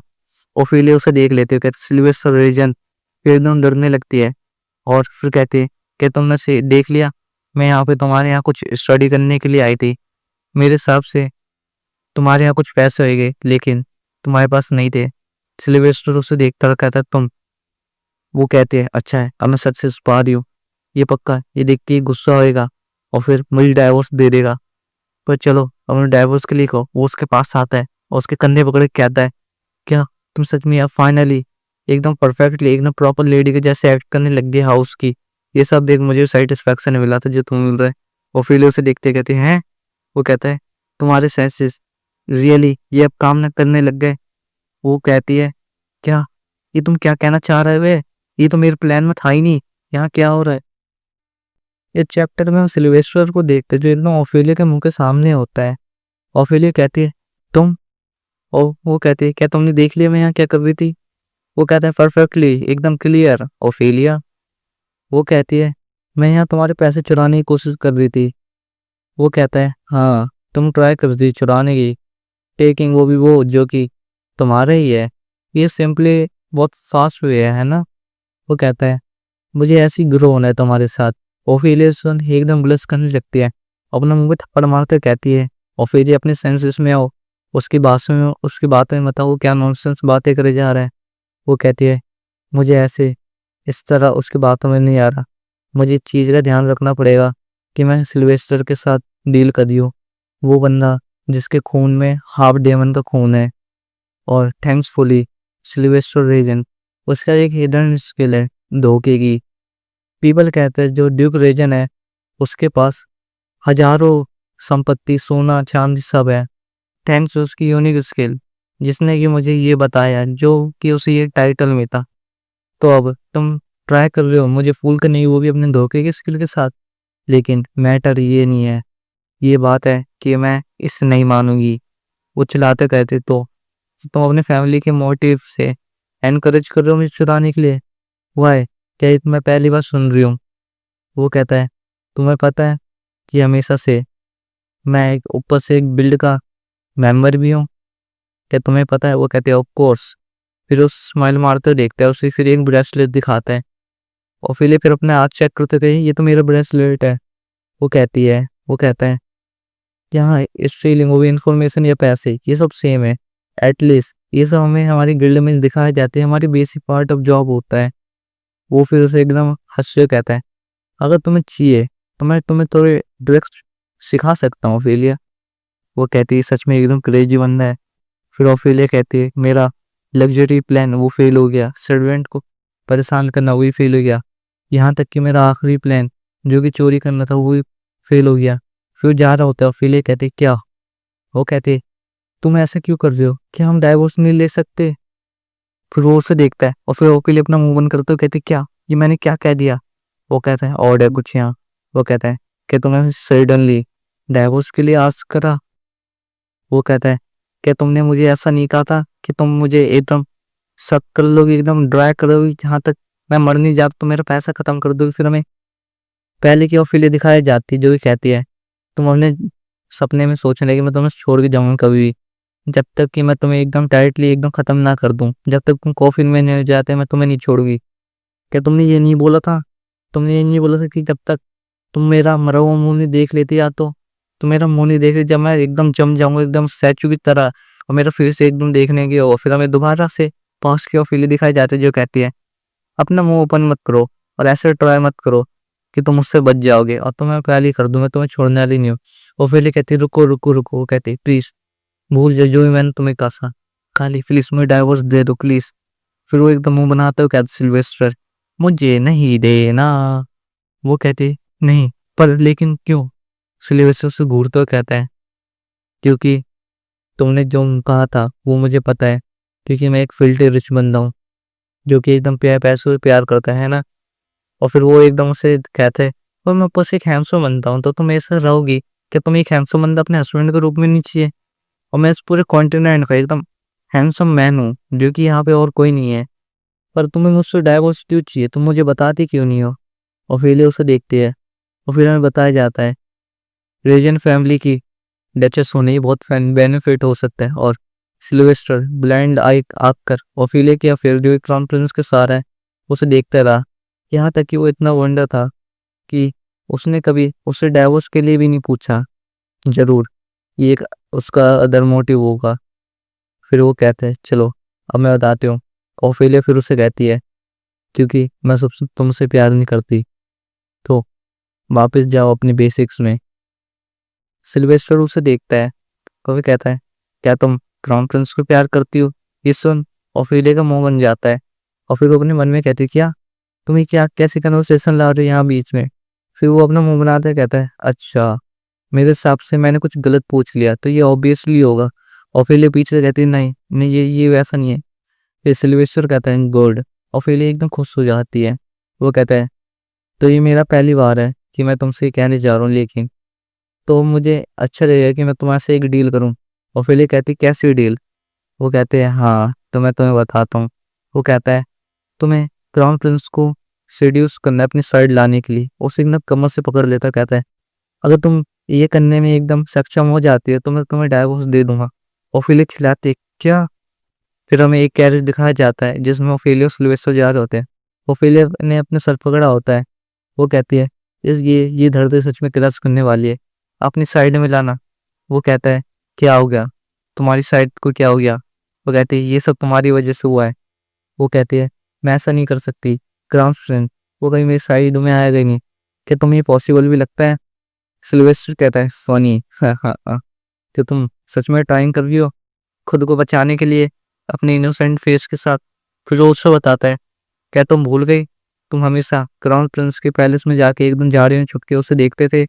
ओफिलिया उसे देख लेते हो, कहते सिल्वेस्टर रीजन, फिर एकदम डरने लगती है। और फिर कहते कि तुमने से देख लिया, मैं यहाँ पे तुम्हारे यहाँ कुछ स्टडी करने के लिए आई थी, मेरे हिसाब से तुम्हारे यहाँ कुछ पैसे होंगे लेकिन तुम्हारे पास नहीं थे। सिल्वेस्टर उसे देखता कहता तुम, वो कहते हैं अच्छा है अब मैं सच से छुपा रही हूँ, ये पक्का है। ये देख के ये गुस्सा होएगा और फिर मुझे डाइवोर्स दे देगा। पर चलो अब उन्हें डाइवोर्स के लिए कहो। वो उसके पास आता है और उसके कंधे पकड़ के कहता है क्या तुम सच में अब फाइनली एकदम परफेक्टली एकदम प्रॉपर लेडी के जैसे एक्ट करने लग गए हाउस की। ये सब देख मुझे सेटिस्फेक्शन मिला था जो तुम्हें मिल रहा है। और फिर उसे देखते कहते हैं, वो कहता है तुम्हारे सेंसेस रियली ये अब काम न करने लग गए। वो कहती है क्या, ये तुम क्या कहना चाह रहे हो, ये तो मेरे प्लान में था ही नहीं, यहाँ क्या हो रहा है। इस चैप्टर में हम सिल्वेस्टर को देखते हैं जो एकदम ऑफेलिया के मुंह के सामने होता है। ऑफेलिया कहती है तुम, और वो कहती है क्या तुमने देख लिया मैं यहाँ क्या कर रही थी। वो कहता है परफेक्टली एकदम क्लियर ऑफेलिया। वो कहती है मैं यहाँ तुम्हारे पैसे चुराने की कोशिश कर रही थी। वो कहता है हाँ तुम ट्राई कर रही थी चुराने की, टेकिंग वो भी वो जो कि तुम्हारा ही है। ये सिंपली बहुत फास्ट वे है ना। वो कहता है मुझे ऐसी ग्रो होना है तुम्हारे साथ। ओफेलिया सुन एकदम ब्लश करने लगती है, अपना मुंह पे थप्पड़ मारते कहती है ओफेलिया अपने सेंसेस में आओ, उसकी बातों में बताओ वो क्या नॉनसेंस बातें करे जा रहा है। वो कहती है मुझे ऐसे इस तरह उसकी बातों में नहीं आ रहा, मुझे इस चीज़ का ध्यान रखना पड़ेगा कि मैं सिल्वेस्टर के साथ डील कर दियो, वो बंदा जिसके खून में हाफ डेमन का खून है। और थैंक्सफुली सिल्वेस्टर रीजन उसका एक हिडन स्किल है धोखे की। पीपल कहते हैं जो ड्यूक रीजन है उसके पास हजारों संपत्ति सोना चांदी सब है, थैंक्स टू उसकी यूनिक स्किल जिसने कि मुझे ये बताया जो कि उसे ये टाइटल में था। तो अब तुम ट्राई कर रहे हो मुझे फूल करने की, वो भी अपने धोखे की स्किल के साथ। लेकिन मैटर ये नहीं है, ये बात है कि मैं इसे नहीं मानूंगी। वो चिल्लाते कहते तो तुम अपने फैमिली के मोटिव से एनकरेज कर रहे हो मुझे चुराने के लिए, वाई, क्या ये तो मैं पहली बार सुन रही हूँ। वो कहता है तुम्हें पता है कि हमेशा से मैं एक ऊपर से एक बिल्ड का मेंबर भी हूँ, क्या तुम्हें पता है। वो कहते हैं ऑफ कोर्स। फिर उस स्माइल मारते देखता है उसे, फिर एक ब्रेसलेट दिखाता है और फिर अपने हाथ चेक करते कहे ये तो मेरा ब्रेसलेट है। वो कहती है, वो कहता है यहाँ स्टीलिंग वो इन्फॉर्मेशन या पैसे ये सब सेम है, एटलीस्ट ये सब हमें हमारी गिल्ड में दिखाए जाते हैं, हमारी बेसिक पार्ट ऑफ जॉब होता है। वो फिर उसे एकदम हंस के कहता है अगर तुम्हें चाहिए तो मैं तुम्हें थोड़े ट्रिक्स सिखा सकता हूँ ऑफेलिया। वो कहती है सच में एकदम क्रेजी बंदा है। फिर ऑफेलिया कहती है मेरा लग्जरी प्लान वो फेल हो गया, सर्वेंट को परेशान करना वही फेल हो गया, यहाँ तक कि मेरा आखिरी प्लान जो कि चोरी करना था वो भी फेल हो गया। फिर जा रहा होता है, ऑफेलिया कहते क्या। वो कहते तुम ऐसा क्यों कर रहे हो, क्या हम डाइवोर्स नहीं ले सकते। फिर वो उसे देखता है और फिर ओके अपना मुंह बंद करते हो, कहते क्या ये मैंने क्या कह दिया। वो कहता है और है कुछ यहाँ। वो कहता है कि तुमने सडनली डाइवोर्स के लिए आस्क करा। वो कहता है क्या तुमने मुझे ऐसा नहीं कहा था कि तुम मुझे एकदम शक कर लोगी, एकदम ड्राई कर लोगी, जहाँ तक मैं मर नहीं जाता तो मेरा पैसा खत्म कर दोगी फिर हमें। पहले की ओफिलिया दिखाई जाती है, जो कि कहती है तुम अपने सपने में सोच रहे कि मैं तुम्हें छोड़ के जाऊंगा कभी भी, जब तक कि मैं तुम्हें एकदम टाइटली एकदम खत्म ना कर दूं, जब तक तुम कॉफिन में नहीं जाते मैं तुम्हें नहीं छोड़ूंगी। क्या तुमने ये नहीं बोला था? तुमने ये नहीं बोला था कि जब तक तुम मेरा मरा हुआ मुंह नहीं देख लेती, या तो तुम मेरा मुंह नहीं देख लेती, जब मैं एकदम जम जाऊंगा एकदम स्टैचू की तरह और मेरा फेस एकदम देखने की, और फिर हमें दोबारा से पास की ओफिलिया दिखाई जाती है, जो कहती है अपना मुंह ओपन मत करो और ऐसे ट्राई मत करो कि तुम मुझसे बच जाओगे, और तो मैं पहले ही कर दूं, मैं तुम्हें छोड़ने वाली नहीं हूँ। ओफिलिया कहती है रुको रुको रुको, वो कहती है प्लीज भूल जाओ जो भी मैंने तुम्हें कहा था, खाली प्लीज मुझे डाइवोर्स दे दो प्लीज। फिर वो एकदम मुंह बनाते हुए कहते सिल्वेस्टर मुझे नहीं देना। वो कहती नहीं, पर लेकिन क्यों? सिल्वेस्टर से घूरते हुए कहता है क्योंकि तुमने जो कहा था वो मुझे पता है, क्योंकि मैं एक फिल्टी रिच बंदा हूँ जो कि एकदम पैसों से प्यार करता है ना। और फिर वो एकदम से कहते हैं और मैं ऊपर से एक हैंडसम बनता हूँ, तो तुम ऐसे रहोगी कि तुम एक हैंडसम बंदा अपने हस्बैंड के रूप में नहीं चाहिए? और मैं इस पूरे कॉन्टिनेंट का एकदम हैंडसम मैन हूँ जो कि यहाँ पे और कोई नहीं है, पर तुम्हें मुझसे डाइवोर्स क्यों चाहिए? तुम मुझे बताती क्यों नहीं हो? ओफिलिया उसे देखती है और फिर हमें बताया जाता है रेजन फैमिली की डचेस होने ही बहुत बेनिफिट हो सकता है, और सिल्वेस्टर ब्लाइंड आई आग कर ओफिलिया की अफेयर जो क्राउन प्रिंस के साथ है उसे देखता रहा, यहाँ तक कि वो इतना वंडर था कि उसने कभी उससे डाइवोर्स के लिए भी नहीं पूछा। जरूर ये एक उसका अदर मोटिव होगा। फिर वो कहते हैं चलो अब मैं बताती हूँ। ओफिलिया फिर उसे कहती है क्योंकि मैं सबसे तुमसे प्यार नहीं करती, तो वापस जाओ अपने बेसिक्स में। सिल्वेस्टर उसे देखता है, कभी कहता है क्या तुम क्राउन प्रिंस को प्यार करती हो? ये सुन ओफिलिया का मुंह बन जाता है, और फिर वो अपने मन में कहती है क्या तुम्हें क्या कैसी कन्वर्सेशन ला रहे हो यहाँ बीच में? फिर वो अपना मुंह बनाता है, कहता है अच्छा मेरे हिसाब से मैंने कुछ गलत पूछ लिया, तो ये ऑब्वियसली होगा। ओफिलिया पीछे से कहती है नहीं नहीं ये वैसा नहीं है। फिर सिल्वेस्टर कहता है गुड। ओफिलिया एकदम खुश हो जाती है। वो कहता है तो ये मेरा पहली बार है कि मैं तुमसे ये कहने जा रहा हूँ, लेकिन तो मुझे अच्छा लगेगा कि मैं तुम्हारे से एक डील करूँ। ओफिलिया कहती कैसी डील? वो कहते हैं हाँ तो मैं तुम्हें बताता हूँ। वो कहता है तुम्हें क्राउन प्रिंस को सेड्यूस करना है अपनी साइड लाने के लिए। उसे एकदम कमर से पकड़ लेता, कहता है अगर तुम ये करने में एकदम सक्षम हो जाती है तो मैं तुम्हें डाइवोर्स दे दूंगा। ओफिलिया खिलाते क्या? फिर हमें एक कैरेज दिखाया जाता है जिसमें ओफिलिया और सिल्वेस्टर जा रहे होते हैं। ओफिलिया ने अपने सर पकड़ा होता है। वो कहती है इस ये धरती सच में क्रश करने वाली है, अपनी साइड में लाना। वो कहता है क्या हो गया? तुम्हारी साइड को क्या हो गया? वो कहती है ये सब तुम्हारी वजह से हुआ है। वो कहती है मैं ऐसा नहीं कर सकती क्राउन प्रिंस, वो कहीं मेरी साइड में आएगा ही नहीं। क्या तुम्हें ये पॉसिबल भी लगता है? सिल्वेस्टर कहता है फनी हाँ हाँ हाँ, तो तुम सच में ट्राइंग कर रही हो खुद को बचाने के लिए अपने इनोसेंट फेस के साथ? फिर वो उससे बताता है क्या तुम भूल गई तुम हमेशा क्राउन प्रिंस के पैलेस में जाके एकदम झाड़ियों में छुप के उसे देखते थे?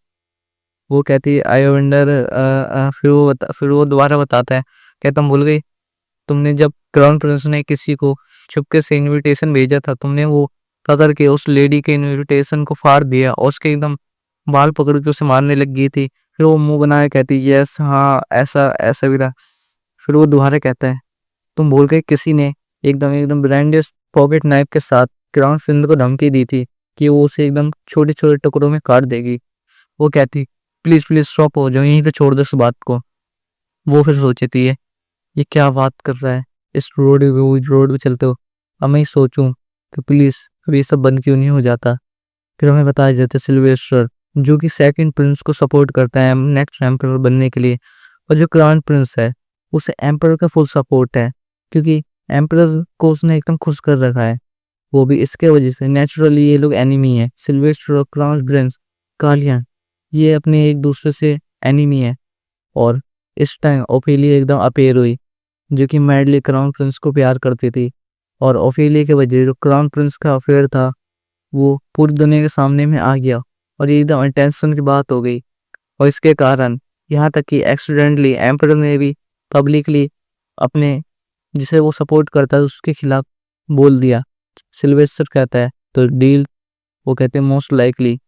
वो कहती है आई वंडर। फिर वो दोबारा बताता है क्या तुम भूल गई तुमने जब क्राउन प्रिंस ने किसी को चुपके से इनविटेशन भेजा था, तुमने वो पकड़ के उस लेडी के इनविटेशन को फाड़ दिया और उसके एकदम बाल पकड़ के उसे मारने लग गई थी। फिर वो मुंह बनाए कहती यस हाँ ऐसा ऐसा भी था। फिर वो दोबारा कहता है तुम भूल गए किसी ने एकदम एकदम ब्रांडेड पॉकेट नाइफ के साथ क्राउन प्रिंस को धमकी दी थी कि वो उसे एकदम छोटे छोटे टुकड़ों में काट देगी। वो कहती प्लीज प्लीज स्टॉप हो जाओ, यहीं पे छोड़ दो इस बात को। वो फिर सोचती है ये क्या बात कर रहा है, इस रोड पे चलते हो। अब मैं ही सोचूं कि प्लीज अब ये सब बंद क्यों नहीं हो जाता। फिर हमें बताया जाता है सिल्वेस्टर जो कि सेकंड प्रिंस को सपोर्ट करता है नेक्स्ट एम्परर बनने के लिए, और जो क्राउन प्रिंस है उसे एम्परर का फुल सपोर्ट है क्योंकि एम्परर को उसने एकदम खुश कर रखा है। वो भी इसके वजह से नेचुरली ये लोग एनिमी है, सिल्वेस्टर और क्राउन प्रिंस कालियां ये अपने एक दूसरे से एनिमी है। और इस टाइम ओफिलिया एकदम अपेयर हुई जो कि मैडली क्राउन प्रिंस को प्यार करती थी, और ओफिलिया के वजह जो क्राउन प्रिंस का अफेयर था वो पूरी दुनिया के सामने में आ गया, और ये एकदम टेंशन की बात हो गई। और इसके कारण यहाँ तक कि एक्सीडेंटली एम्परर ने भी पब्लिकली अपने जिसे वो सपोर्ट करता है उसके खिलाफ बोल दिया। सिल्वेस्टर कहता है तो डील? वो कहते हैं मोस्ट लाइकली।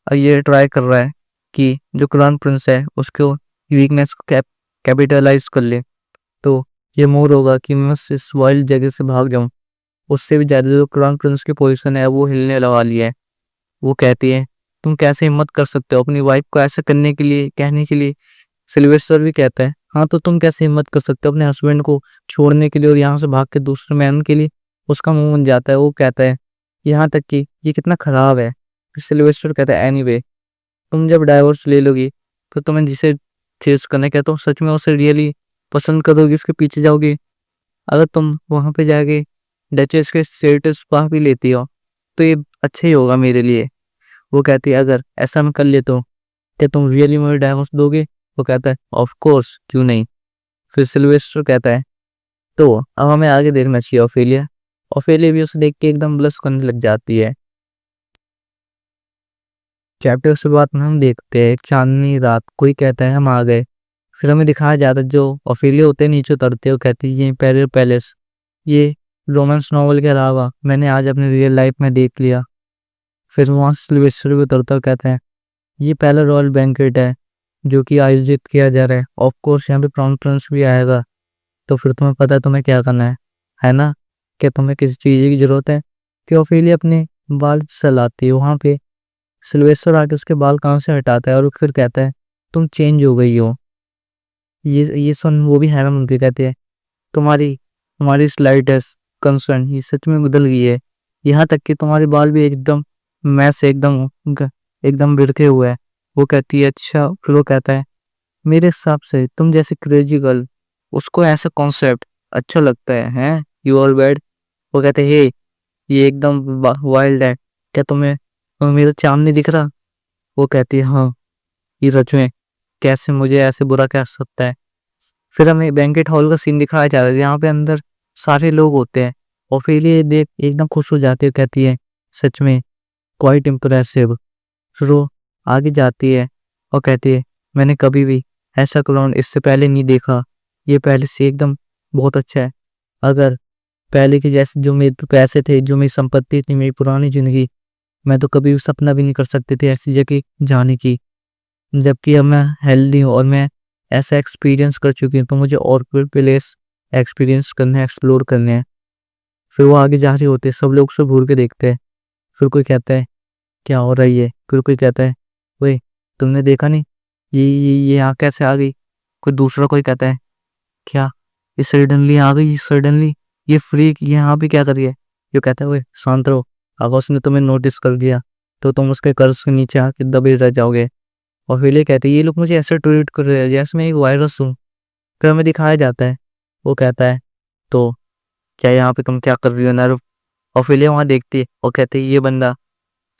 और ये ट्राई कर रहा है कि जो क्राउन प्रिंस है उसको वीकनेस को कैपिटलाइज कर ले, तो ये मोर होगा कि मैं बस इस वाइल्ड जगह से भाग जाऊं। उससे भी ज़्यादा जो क्राउन प्रिंस की पोजीशन है वो हिलने लगा लिया है। वो कहती है तुम कैसे हिम्मत कर सकते हो अपनी वाइफ को ऐसा करने के लिए, कहने के लिए। सिल्वेस्टर भी कहता है, हाँ तो तुम कैसे हिम्मत कर सकते हो अपने हस्बैंड को छोड़ने के लिए और यहाँ से भाग के दूसरे मैन के लिए। उसका मुंह बन जाता है, वो कहता है यहाँ तक कि ये कितना खराब है। फिर सिल्वेस्टर कहता है एनीवे, तुम जब डाइवोर्स ले लोगी तो तुम्हें जिसे चेज करना, क्या तुम सच में उसे रियली पसंद करोगी, उसके पीछे जाओगी? अगर तुम वहां पे जाके डचेस के स्टेटस पा भी लेती हो तो ये अच्छा ही होगा मेरे लिए। वो कहती है अगर ऐसा मैं कर लेता हूँ, क्या तुम रियली मुझे डाइवोर्स दोगे? वो कहता है ऑफ कोर्स, क्यों नहीं। फिर सिल्वेस्टर कहता है तो अब हमें आगे देखना चाहिए ऑफेलिया। ऑफेलिया भी उसे देख के एकदम ब्लश करने लग जाती है। चैप्टर के शुरुआत में हम देखते हैं एक चांदनी रात, कोई कहता है हम आ गए। फिर हमें दिखाया जाता है जो ऑफेलिया होते हैं नीचे उतरते हैं, वो कहती है ये इम्पेरियल पैलेस, ये रोमांस नॉवल के अलावा मैंने आज अपने रियल लाइफ में देख लिया। फिर वहाँ से सिल्वेस्टर भी उतरता है, कहता है ये पहला रॉयल बैंकेट है जो कि आयोजित किया जा रहा है, ऑफ कोर्स यहाँ पे क्राउन प्रिंस भी आएगा। तो फिर तुम्हें पता है तुम्हें क्या करना है ना? क्या तुम्हें किसी चीज़ की जरूरत है? कि ऑफेलिया अपने बाल चलाती है, वहाँ पे सिल्वेस्टर आके उसके बाल कान से हटाता है और फिर कहता है तुम चेंज हो गई हो। ये सुन वो भी हैरान होकर कहते हैं तुम्हारी तुम्हारी स्लाइटेस्ट कंसर्न ये सच में बदल गई है, यहाँ तक कि तुम्हारे बाल भी एकदम मैस एकदम बिरखे हुए हैं। वो कहती है अच्छा। फिर वो कहता है मेरे हिसाब से तुम जैसे क्रेजी गर्ल उसको ऐसा कॉन्सेप्ट अच्छा लगता है, हैं यू ऑल बैड। वो कहते हैं हे ये एकदम वाइल्ड है, क्या तुम्हें मेरा चाम नहीं दिख रहा? वो कहती है हाँ ये सच में, कैसे मुझे ऐसे बुरा कह सकता है। फिर हमें बैंकेट हॉल का सीन दिखाया जाता है जहाँ पे अंदर सारे लोग होते हैं। ओफेलिया देख एकदम खुश हो जाती है, कहती है सच में क्वाइट इम्प्रेसिव। फिर वो आगे जाती है और कहती है मैंने कभी भी ऐसा क्राउन इससे पहले नहीं देखा, ये पहले से एकदम बहुत अच्छा है। अगर पहले के जैसे जो मेरे पैसे थे, जो मेरी संपत्ति थी, मेरी पुरानी जिंदगी, मैं तो कभी भी सपना भी नहीं कर सकती थी ऐसी जगह जाने की। जबकि अब मैं हेल्दी हूँ और मैं ऐसा एक्सपीरियंस कर चुकी हूँ, तो मुझे और कोई प्लेस एक्सपीरियंस करने हैं, एक्सप्लोर करने हैं। फिर वो आगे जा रही होती है, सब लोग उसे घूर के देखते हैं। फिर कोई कहता है क्या हो रही है? फिर कोई कहता है वही तुमने देखा नहीं ये यहाँ कैसे आ गई? कोई दूसरा कोई कहता है क्या ये सडनली आ गई, सडनली ये फ्रीक यहाँ पे क्या कर रही है? जो कहता है वही शांत रहो, अगर उसने तुम्हें नोटिस कर दिया तो तुम उसके कर्ज के नीचे आके दबे रह जाओगे। और फिर ये कहते हैं ये लोग मुझे ऐसे ट्रीट कर रहे हैं जैसे मैं एक वायरस हूँ। फिर हमें दिखाया जाता है, वो कहता है तो क्या यहाँ पे तुम क्या कर रही हो नर्व? ऑफिलिया वहां देखती है और कहती है ये बंदा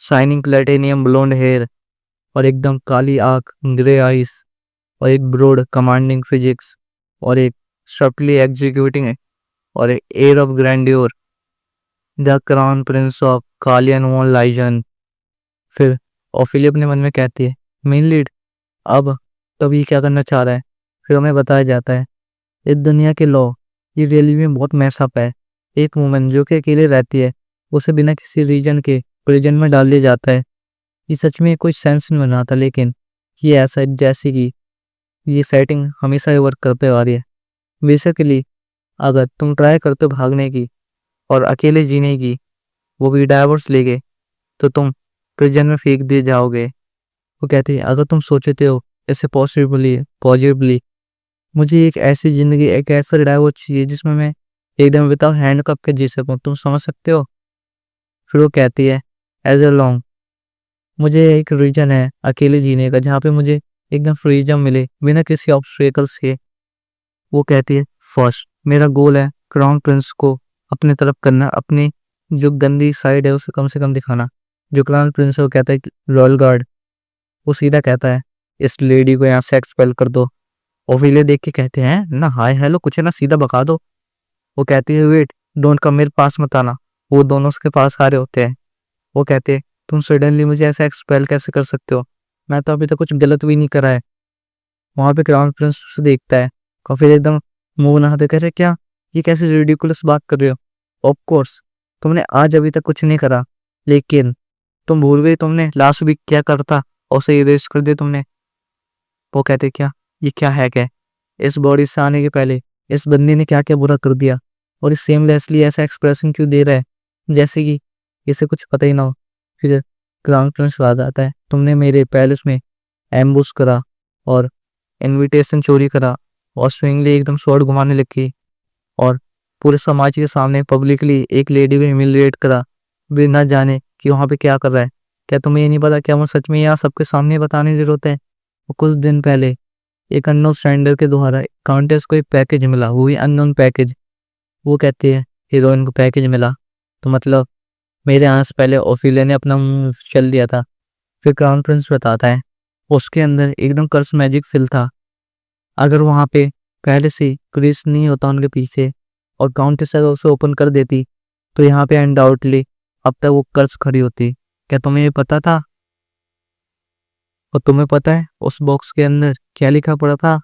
शाइनिंग प्लेटिनियम ब्लोंड हेयर और एकदम काली आंख, ग्रे आइस और एक ब्रॉड कमांडिंग फिजिक्स और एक शॉर्टली एग्जीक्यूटिंग और एक air of grandeur, the crown prince of Kalian von liaison. फिर ऑफिलिया अपने मन में कहती है मेन लीड अब ये क्या करना चाह रहा है? फिर हमें बताया जाता है इस दुनिया के लॉ ये रियली में बहुत मैसअप है। एक वुमन जो कि अकेले रहती है उसे बिना किसी रीजन के प्रिजन में डाल दिया जाता है। ये सच में कोई सेंस नहीं बनाता, लेकिन ये ऐसा है जैसे कि ये सेटिंग हमेशा ही वर्क करते आ रही है। बेसिकली अगर तुम ट्राई करते हो भागने की और अकेले जीने की, वो भी डाइवोर्स लेके, तो तुम प्रिजन में फेंक दिए जाओगे। वो कहते हैं अगर तुम सोचते हो ऐसे पॉजिटिवली मुझे एक ऐसी जिंदगी, एक ऐसा डाइवोर्स चाहिए जिसमें मैं एकदम विदाउट हैंडकफ के जी सकूं, तुम समझ सकते हो? फिर वो कहती है एज ए लॉन्ग मुझे एक रीजन है अकेले जीने का जहाँ पे मुझे एकदम फ्रीडम मिले बिना किसी ऑब्स्टेकल्स के। वो कहती है फर्स्ट मेरा गोल है क्राउन प्रिंस को अपने तरफ करना, अपनी जो गंदी साइड है उसे कम से कम दिखाना। जो क्राउन प्रिंस है वो कहता है रॉयल गार्ड, वो सीधा कहता है इस लेडी को यहाँ से एक्सपेल कर दो। ओविले देख के कहते हैं ना हाय हेलो कुछ है ना, सीधा बका दो। वो कहती है वेट डोंट कम, मेरे पास मत आना। वो दोनों उसके पास आ रहे होते हैं। वो कहते हैं तुम सडनली मुझे ऐसा एक्सपेल कैसे कर सकते हो, मैं तो अभी तक कुछ गलत भी नहीं करा है। वहां पे क्राउन प्रिंस उसे देखता है और फिर एकदम मुंह नहाते कह रहे क्या ये कैसे रिडिकुलस बात कर रहे हो? ऑफ कोर्स तुमने आज अभी तक कुछ नहीं करा, लेकिन तुम भूल गई तुमने लास्ट वीक क्या करता और उसे इरेज कर दिया तुमने। वो कहते क्या ये क्या है, क्या इस बॉडी से आने के पहले इस बंदे ने क्या क्या बुरा कर दिया और इस सेमलेसली ऐसा एक्सप्रेशन क्यों दे रहा है जैसे कि इसे कुछ पता ही ना हो। फिर क्राउन प्रिंस आ जाता है, तुमने मेरे पैलेस में एम्बुश करा और इनविटेशन चोरी करा और स्विंगली एकदम स्वॉर्ड घुमाने लगी और पूरे समाज के सामने पब्लिकली एक लेडी को ह्यूमिलिएट करा बिना जाने कि वहाँ पे क्या कर रहा है। क्या तुम्हें ये नहीं पता क्या वो सच में यहाँ सबके सामने बताने की जरूरत है? और कुछ दिन पहले एक अननोन स्ट्रेंजर के द्वारा काउंटेस को एक पैकेज मिला, वो भी अननोन पैकेज। वो कहती है हीरोइन को पैकेज मिला, तो मतलब मेरे यहाँ से पहले ओफिलिया ने अपना मुंह चल दिया था। फिर क्राउन प्रिंस बताता है उसके अंदर एकदम कर्स मैजिक फिल था। अगर वहाँ पे पहले से क्रिस नहीं होता उनके पीछे और काउंटेस अगर उसे ओपन कर देती तो यहाँ पे अनडाउटली अब तक वो कर्स खड़ी होती। क्या तुम्हें ये पता था? और तुम्हें पता है उस बॉक्स के अंदर क्या लिखा पड़ा था?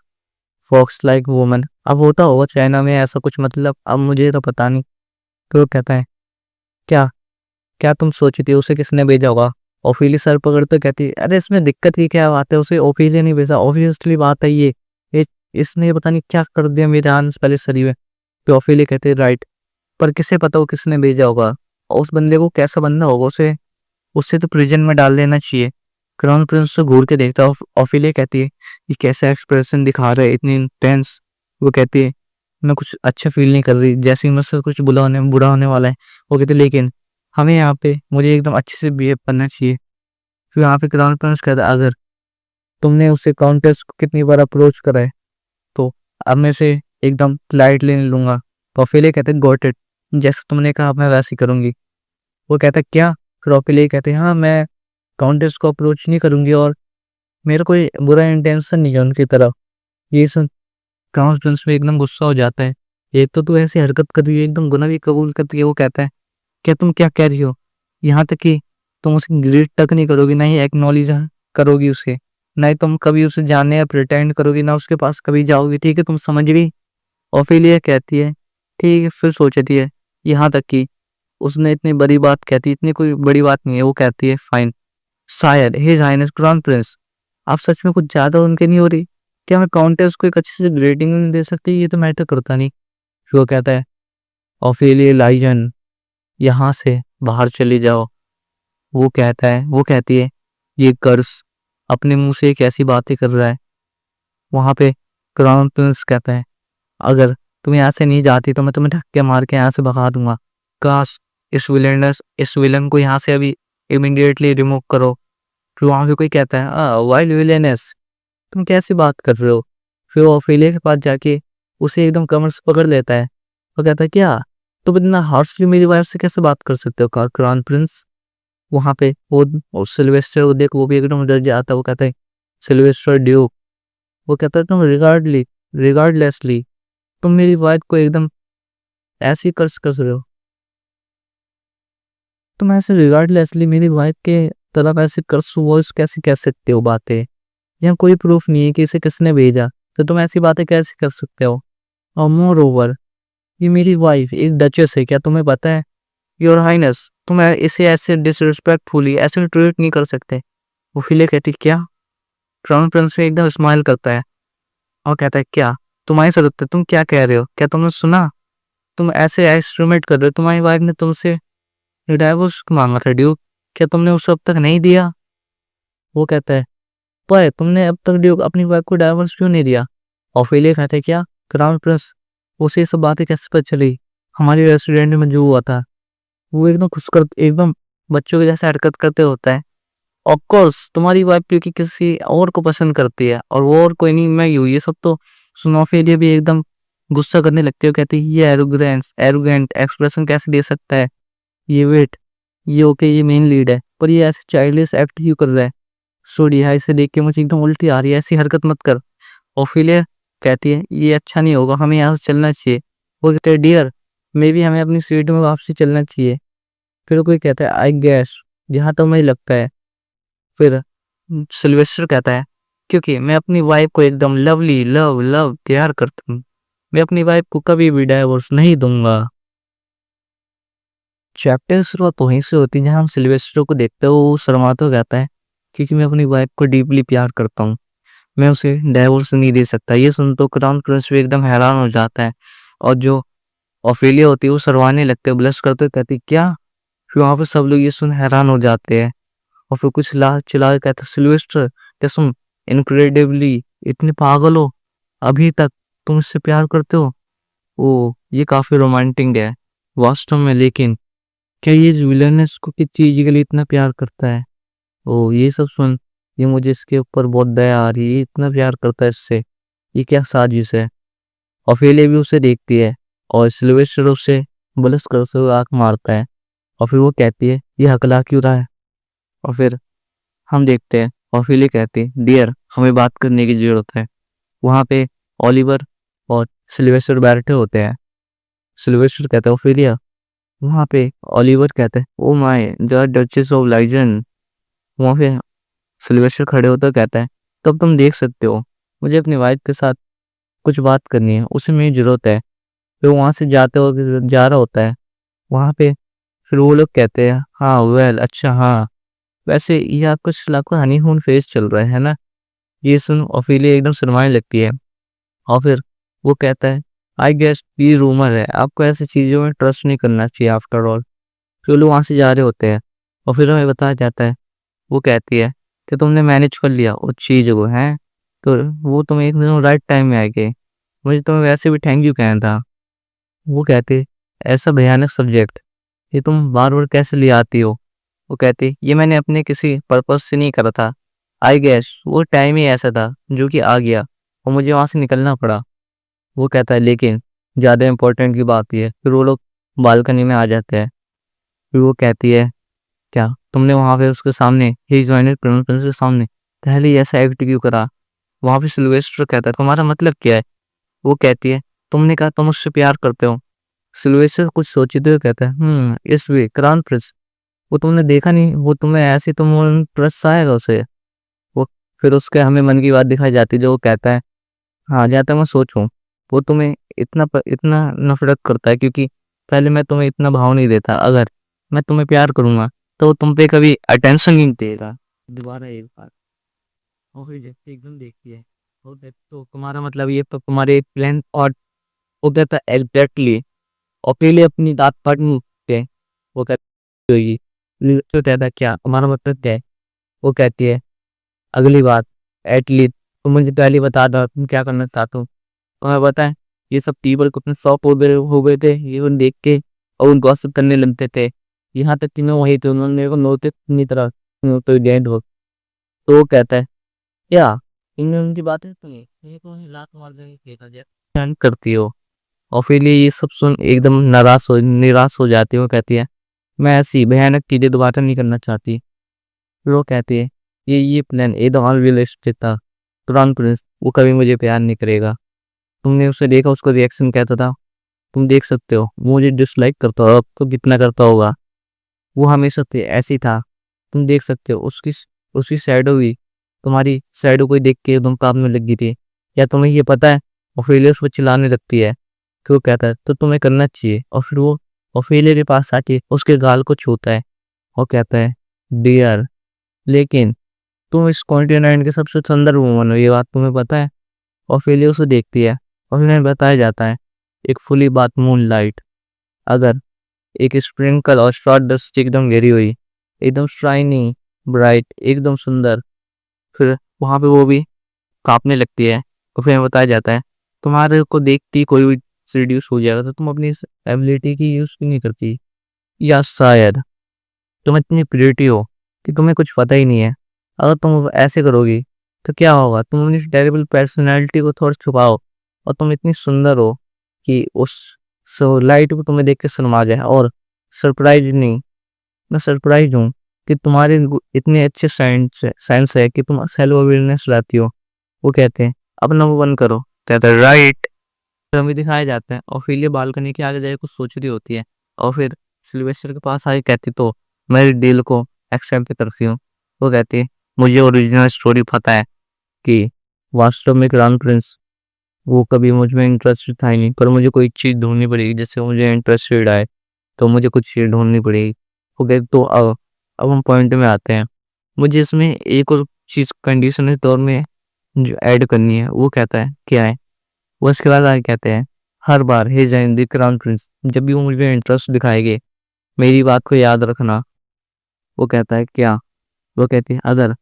Fox like woman. अब होता होगा चाइना में ऐसा कुछ, मतलब अब मुझे तो पता नहीं। तो वो कहता है क्या क्या तुम सोचती हो उसे किसने भेजा होगा? ओफिली सर पकड़ते कहती है अरे इसमें दिक्कत की क्या बात है, उसे ओफिली नहीं भेजा, ऑब्वियसली बात है ये इसने पता नहीं क्या कर दिया मेरे आने से पहले शरीर में। तो ओफिली कहते हैं राइट, पर किसे पता हो किसने भेजा होगा और उस बंदे को कैसा बंदा होगा, उसे उससे तो प्रिजन में डाल देना चाहिए। क्राउन प्रिंस तो घूर के देखता है। ओफिलिया कहती है ये कैसा एक्सप्रेशन दिखा रहा है, इतनी इंटेंस। वो कहती है मैं कुछ अच्छा फील नहीं कर रही, जैसे ही मुझसे कुछ बुरा होने वाला है। वो कहते लेकिन हमें यहाँ पे मुझे एकदम अच्छे से बिहेव करना चाहिए। फिर यहाँ पे क्राउन प्रिंस कहता है अगर तुमने उसे काउंटेस को कितनी बार अप्रोच करा है तो अब मैं से एकदम लाइटली नहीं लूंगा। तो ओफिलिया कहते हैं गॉट इट, जैसे तुमने कहा मैं वैसे ही करूंगी। वो कहता है क्या? फिर ओफिलिया कहते हैं हाँ मैं काउंटेस को अप्रोच नहीं करूंगी और मेरा कोई बुरा इंटेंशन नहीं है उनकी तरफ। ये सुन क्राउन प्रिंस में एकदम गुस्सा हो जाता है। एक तो तू ऐसी हरकत कर रही है, एकदम गुनाह भी कबूल करती है। वो कहता है क्या तुम क्या कह रही हो? यहाँ तक कि तुम उसे ग्रीट तक नहीं करोगी, ना ही एक्नॉलेज करोगी उसे, ना ही तुम कभी उसे जानने या प्रिटेंड करोगी, ना उसके पास कभी जाओगी। ठीक है तुम समझ गई? ओफिलिया कहती है ठीक है। फिर सोचती है यहाँ तक कि उसने इतनी बड़ी बात कहती, इतनी कोई बड़ी बात नहीं है। वो कहती है फाइन, शायद हिज हाइनेस क्राउन प्रिंस आप सच में कुछ ज्यादा उनके नहीं हो रही? क्या मैं काउंटेस को एक अच्छी से ग्रेडिंग नहीं दे सकती? ये तो मैटर करता नहीं। फिर वो कहता है ऑफिलिया लाइजन यहाँ से बाहर चली जाओ। वो कहती है ये कर्स अपने मुंह से एक ऐसी बातें कर रहा है। वहां पे क्राउन प्रिंस कहता है अगर तुम यहाँ से नहीं जाती तो मैं तुम्हें धक्के मार के यहाँ से भगा दूंगा। काश इस विलन को यहाँ से अभी इमीडिएटली रिमूव करो। फिर वहां पे कोई कहता है वाइल विलेनेस, तुम कैसी बात कर रहे हो? फिर वो ओफिलिया के पास जाके उसे एकदम कमर से पकड़ लेता है। वो कहता है क्या तुम इतना हार्शली मेरी वाइफ से कैसे बात कर सकते हो क्राउन प्रिंस? वहां पे वो सिल्वेस्टर को देख वो भी एकदम डर जाता है। वो कहता है सिल्वेस्टर ड्यूक। वो कहता है तुम रिगार्डलेसली तुम मेरी वाइफ को एकदम ऐसे ही कर्स कर रहे हो। तुम ऐसे रिगार्डलेसली मेरी वाइफ के तरफ ऐसे कर्स वॉइस कैसे कह सकते हो बातें? यहाँ कोई प्रूफ नहीं है कि इसे किसने भेजा, तो तुम ऐसी बातें कैसे कर सकते हो? और मोर ओवर ये मेरी वाइफ एक डचेस है, क्या तुम्हें पता है? योर हाइनेस तुम इसे ऐसे डिसरिस्पेक्टफुली ऐसे ट्रीट नहीं कर सकते। वो फिले कहती क्या? क्राउन प्रिंस में एकदम स्माइल करता है और कहता है क्या तुम्हारी जरूरत है? तुम क्या कह रहे हो? क्या तुमने सुना? तुम ऐसे एक्सपेरिमेंट कर रहे हो। तुम्हारी वाइफ ने तुमसे डाइवोर्स मांगा था ड्यूक, क्या तुमने उसे अब तक नहीं दिया? वो कहता है पर तुमने अब तक ड्यूक अपनी वाइफ को डाइवोर्स क्यों नहीं दिया? ऑफिलिया कहते हैं क्या क्राउन प्रिंस उसे ये सब बातें कैसे पता चली? हमारे रेस्टोरेंट में जो हुआ था वो एकदम खुश कर एकदम बच्चों के जैसे हरकत करते होता है। ऑफ कोर्स तुम्हारी वाइफ क्योंकि किसी और को पसंद करती है और वो और कोई नहीं मैं ही हूँ। ये सब तो सुन ऑफिलिया भी एकदम गुस्सा करने लगती है। कहती है ये एरोगेंट एक्सप्रेशन कैसे दे सकता है? ये वेट ये ओके ये मेन लीड है पर ये ऐसे चाइल्डिश एक्ट क्यों कर रहा है? सॉरी यहाँ इसे देख के मुझे एकदम उल्टी आ रही है, ऐसी हरकत मत कर। ओफिलिया कहती है ये अच्छा नहीं होगा, हमें यहाँ से चलना चाहिए। वो कहते हैं डियर मे भी हमें अपनी सीट में वापसी चलना चाहिए। फिर कोई कहता है आई गैस जहाँ तक मुझे लगता है। फिर सिल्वेस्टर कहता है क्योंकि मैं अपनी वाइफ को एकदम लवली लव लव प्यार करता हूँ, मैं अपनी वाइफ को कभी भी डाइवोर्स नहीं दूंगा। चैप्टर की शुरुआत वहीं से होती है जहाँ हम सिल्वेस्टर को देखते हो वो शर्माता कहता है क्योंकि मैं अपनी वाइफ को डीपली प्यार करता हूँ, मैं उसे डाइवोर्स नहीं दे सकता। ये सुन तो क्राउन प्रिंस भी एकदम हैरान हो जाता है और जो ऑफिलिया होती है वो शर्माने लगते हैं, ब्लश करते कहती क्या? फिर वहां पे सब लोग ये सुन हैरान हो जाते हैं और फिर कुछ चिल्ला के कहता है, सिल्वेस्टर क्या तुम इनक्रेडिबली इतने पागल हो, अभी तक तुम इससे प्यार करते हो। ओ ये काफी रोमांटिक है वास्तव में, लेकिन क्या ये विलन है इसको किस चीज के लिए इतना प्यार करता है। ओ ये सब सुन, ये मुझे इसके ऊपर बहुत दया आ रही है, ये इतना प्यार करता है इससे, ये क्या साजिश है। ऑफेलिया भी उसे देखती है और सिल्वेस्टर उसे बलस करते हुए आंख मारता है और फिर वो कहती है ये हकला क्यों रहा है। और फिर हम देखते हैं ऑफेलिया कहती है डियर हमें बात करने की जरूरत है। वहां पे ओलिवर और सिल्वेस्टर बैठे होते हैं। सिल्वेस्टर कहता है ओफेलिया, वहां पे ओलिवर कहता है oh my the duchess of liaison. वहां पे सिल्वेस्टर खड़े होकर कहता है तब तुम देख सकते हो, मुझे अपनी वाइफ के साथ कुछ बात करनी है, उसे मेरी जरूरत है। फिर वहां से जाते हो जा रहा होता है वहां पे। फिर वो लोग कहते हैं हाँ वेल अच्छा हाँ, वैसे ये आपका लाखों हनीमून फेज चल रहा है ना। ये सुन ओफिलिया एकदम शर्माने लगती है और फिर वो कहता है आई गेस ये रूमर है, आपको ऐसी चीजों में ट्रस्ट नहीं करना चाहिए आफ्टर ऑल। फिर वो लोग वहां से जा रहे होते हैं और फिर हमें बताया जाता है, वो कहती है कि तुमने मैनेज कर लिया उस चीज को है, तो वो तुम एक दिन राइट टाइम में आ गए, मुझे तुम्हें वैसे भी थैंक यू कहना था। वो कहते ऐसा भयानक सब्जेक्ट ये तुम बार बार कैसे ले आती हो। वो कहती ये मैंने अपने किसी पर्पस से नहीं करा था, आई गेस वो टाइम ही ऐसा था जो कि आ गया और मुझे वहां से निकलना पड़ा। वो कहता है लेकिन ज़्यादा इम्पोर्टेंट की बात ये है। फिर वो लोग बालकनी में आ जाते हैं। फिर वो कहती है क्या तुमने वहां पे उसके सामने ही ज्वाइनर प्रिंस के सामने पहले ही ऐसा एक्ट क्यों करा। वहां पे सिल्वेस्टर कहता है तुम्हारा मतलब क्या है। वो कहती है तुमने कहा तुम उससे प्यार करते हो। सिल्वेस्टर कुछ सोचते हुए कहता है इस वे क्राउन प्रिंस, वो तुमने देखा नहीं, वो तुम्हें ऐसे तुम ट्रस्ट आएगा उसे। वो फिर उसके हमें मन की बात दिखाई जाती है जो वो कहता है हाँ जहाँ तक मैं सोचूं वो तुम्हें इतना नफरत करता है क्योंकि पहले मैं तुम्हें इतना भाव नहीं देता, अगर मैं तुम्हें प्यार करूंगा तो वो तुम पे कभी अटेंशन नहीं देगा दोबारा एक बार। और फिर जैसे एकदम देखती है और कहती, तो तुम्हारा मतलब ये तो तुम्हारे प्लान और वो कहता है एग्जैक्टली। और पहले अपनी दांत काटनी है। वो कहती होगी तो कहता है क्या तुम्हारा मतलब क्या है। वो कहती है अगली बात एटलीस्ट तुम मुझे पहले बता दो तुम क्या करना चाहते हो। तुम्हें पता है ये सब टीबल को अपने शौक हो गए थे ये उन देख के और उन गॉसिप करने लगते थे। यहाँ तक तीनों वही थे, उन्होंने मेरे को नोटिस नहीं तरह तो डेड हो। तो वो कहता है क्या इनमें उनकी बातें तो नहीं मेरे को लात मार देंगे फेंका जाए स्टंट करती हो। और फिर ये सब सुन एकदम निराश हो जाती है। वो कहती है मैं ऐसी भयानक चीजें दोबारा नहीं करना चाहती। फिर वो कहती है ये प्लान एकदम अनरियलिस्टिक था, तुरंत प्रिंस वो कभी मुझे प्यार नहीं करेगा। तुमने उसे देखा उसका रिएक्शन कैसा था, तुम देख सकते हो वो मुझे डिसलाइक करता हो अब तो कितना करता होगा। वो हमेशा से ऐसी था, तुम देख सकते हो उसकी शैडो भी तुम्हारी शैडो को देख के एकदम कांपने लगी थी। या तुम्हें ये पता है ओफेलिया उस पर चिल्लाने लगती है कि वो कहता है तो तुम्हें करना चाहिए। और फिर वो ओफेलिया के पास आके उसके गाल को छूता है और कहता है डियर लेकिन तुम इस कॉन्टिनेंट के सबसे सुंदर वुमन हो, ये बात तुम्हें पता है। ओफेलिया उसे देखती है और उन्हें बताया जाता है एक फुली बात मून लाइट, अगर एक स्प्रिंकल और शॉर्ट डस्ट एकदम गिरी हुई एकदम शाइनी ब्राइट एकदम सुंदर। फिर वहां पे वो भी कांपने लगती है और फिर हमें बताया जाता है तुम्हारे को देखती ही कोई भी रिड्यूस हो जाएगा तो तुम अपनी इस एबिलिटी की यूज क्यों नहीं करती। या शायद तुम इतनी प्रिटी हो कि तुम्हें कुछ पता ही नहीं है। अगर तुम ऐसे करोगी तो क्या होगा, तुम अपनी टेरिबल पर्सनैलिटी को थोड़ा छुपाओ और तुम इतनी सुंदर हो कि उस लाइट को तुम्हें देख के शर्मा जाए। और सरप्राइज नहीं, मैं सरप्राइज हूँ कि तुम्हारे इतने अच्छे साइंस है कि तुम सेल्फ अवेयरनेस लाती हो। वो कहते हैं अपना वो बंद करो। कहता है राइट। फिर हमें दिखाया जाता है और फिर बालकनी के आगे जाके कुछ सोच रही होती है और फिर सिल्वेस्टर के पास आके कहती तो मैं डील को एक्सेप्ट करती हूँ। वो कहती है मुझे ओरिजिनल स्टोरी पता है कि वास्तव में क्राउन प्रिंस वो कभी मुझ में इंटरेस्टेड था ही नहीं, पर मुझे कोई चीज़ ढूंढनी पड़ेगी जिससे मुझे इंटरेस्टेड आए, तो मुझे कुछ चीज़ ढूंढनी पड़ेगी। वो कहते तो अब हम पॉइंट में आते हैं, मुझे इसमें एक और चीज़ कंडीशन के तौर में जो ऐड करनी है। वो कहता है क्या है। वो इसके बाद आगे कहते हैं हर बार हे जैन द क्राउन प्रिंस जब भी वो मुझे इंटरेस्ट दिखाएंगे मेरी बात को याद रखना। वो कहता है क्या, वो कहती है अगर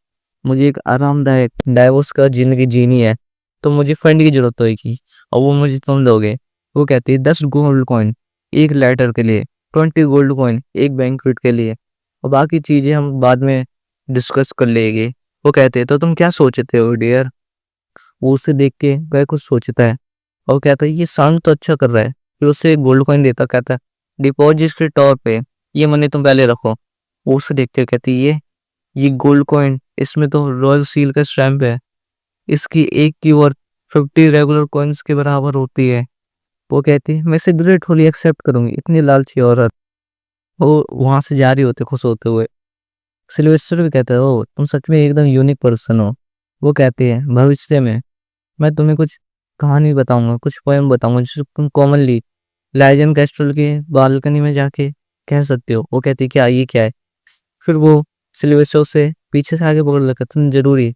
मुझे एक आरामदायक डाइवोर्स का ज़िंदगी जीनी है, तो मुझे फंड की ज़रूरत होएगी और वो मुझे तुम दोगे। वो कहती है 10 गोल्ड कॉइन 1 लेटर के लिए, 20 गोल्ड कॉइन 1 बैंक्वेट के लिए और बाकी चीज़ें हम बाद में डिस्कस कर लेंगे। वो कहते हैं तो तुम क्या सोचते हो डियर? वो उसे देख के वह कुछ सोचता है और कहता है ये साउंड तो अच्छा कर रहा है। फिर उसे एक गोल्ड कॉइन देता, कहता है डिपॉजिट के तौर पे ये मनी तुम पहले रखो। वो उसे देखते हुए कहती है ये गोल्ड कॉइन, इसमें तो रॉयल सील का स्टैम्प है, इसकी एक की वर्थ 50 रेगुलर कॉइन्स के बराबर होती है। वो कहती है मैं इसे ग्रेटफुली एक्सेप्ट करूंगी। इतनी लालची औरत। वो वहां से जा रही होते खुश होते हुए। सिल्वेस्टर भी कहता है ओ तुम सच में एकदम यूनिक पर्सन हो। वो कहती है भविष्य में मैं तुम्हें कुछ कहानी बताऊंगा, कुछ पोएम बताऊंगा जिसे तुम कॉमनली लाइजन कैस्ट्रल के बालकनी में जाके कह सकते हो। वो कहती है क्या ये क्या है? फिर वो सिल्वेस्टर से पीछे से आगे पकड़ लेकर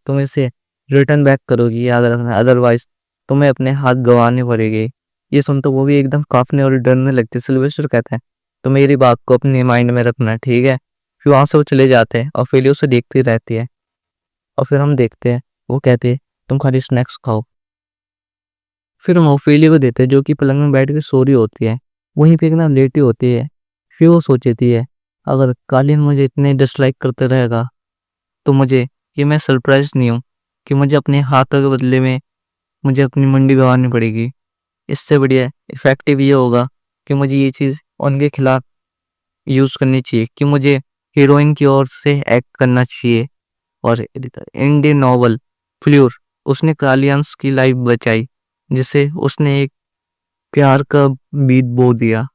तुम इसे रिटर्न बैक करोगी, याद रखना, अदरवाइज तुम्हें अपने हाथ गंवाने पड़ेंगे। ये सुन तो वो भी एकदम कांपने और डरने लगती है। सिल्वेस्टर कहता है तो मेरी बात को अपने माइंड में रखना, ठीक है? फिर वहां से वो चले जाते हैं और फिर उसे देखती रहती है। और फिर हम देखते हैं वो कहते हैं तुम खाली स्नैक्स खाओ। फिर हम ओफेलिया को देते हैं जो कि पलंग में बैठ के सो रही होती है, वहीं पे एकदम लेटी होती है। फिर वो सोचती है अगर कालीन मुझे इतने डिसलाइक करते रहेगा तो मुझे ये मैं सरप्राइज नहीं हूँ कि मुझे अपने हाथों के बदले में मुझे अपनी मंडी गंवानी पड़ेगी। इससे बढ़िया इफेक्टिव ये होगा कि मुझे ये चीज़ उनके खिलाफ यूज़ करनी चाहिए कि मुझे हीरोइन की ओर से एक्ट करना चाहिए। और इंडियन नॉवल फ्ल्यूर उसने कालियंस की लाइफ बचाई, जिसे उसने एक प्यार का बीज बो दिया।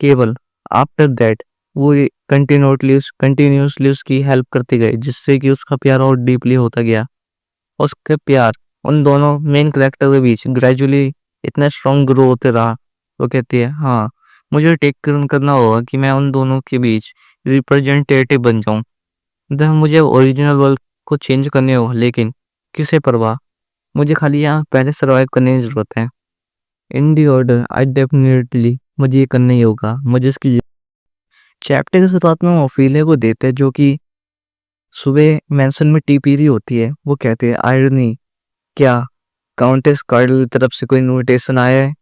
केवल आफ्टर दैट वो कंटिन्यूसली उसकी हेल्प करती गई, जिससे कि उसका प्यार और डीपली होता गया। उसका प्यार उन दोनों मेन कैरेक्टर के बीच ग्रेजुअली इतना स्ट्रॉन्ग ग्रो होते रहा। वो कहती है हाँ मुझे टेक करना होगा कि मैं उन दोनों के बीच रिप्रेजेंटेटिव बन जाऊं। मुझे ओरिजिनल वर्ल्ड को चेंज करने हो, लेकिन किसे परवाह, मुझे खाली यहाँ पहले सर्वाइव करने की जरूरत है। इन दी ऑर्डर आई डेफिनेटली मुझे ये करना ही होगा। मुझे इसकी चैप्टर की शुरुआत में ओफेलिया को देते हैं जो कि सुबह मैंसन में टी पी रही होती है। वो कहते हैं आयरनी, क्या काउंटेस कार्डल की तरफ से कोई इनविटेशन आया है?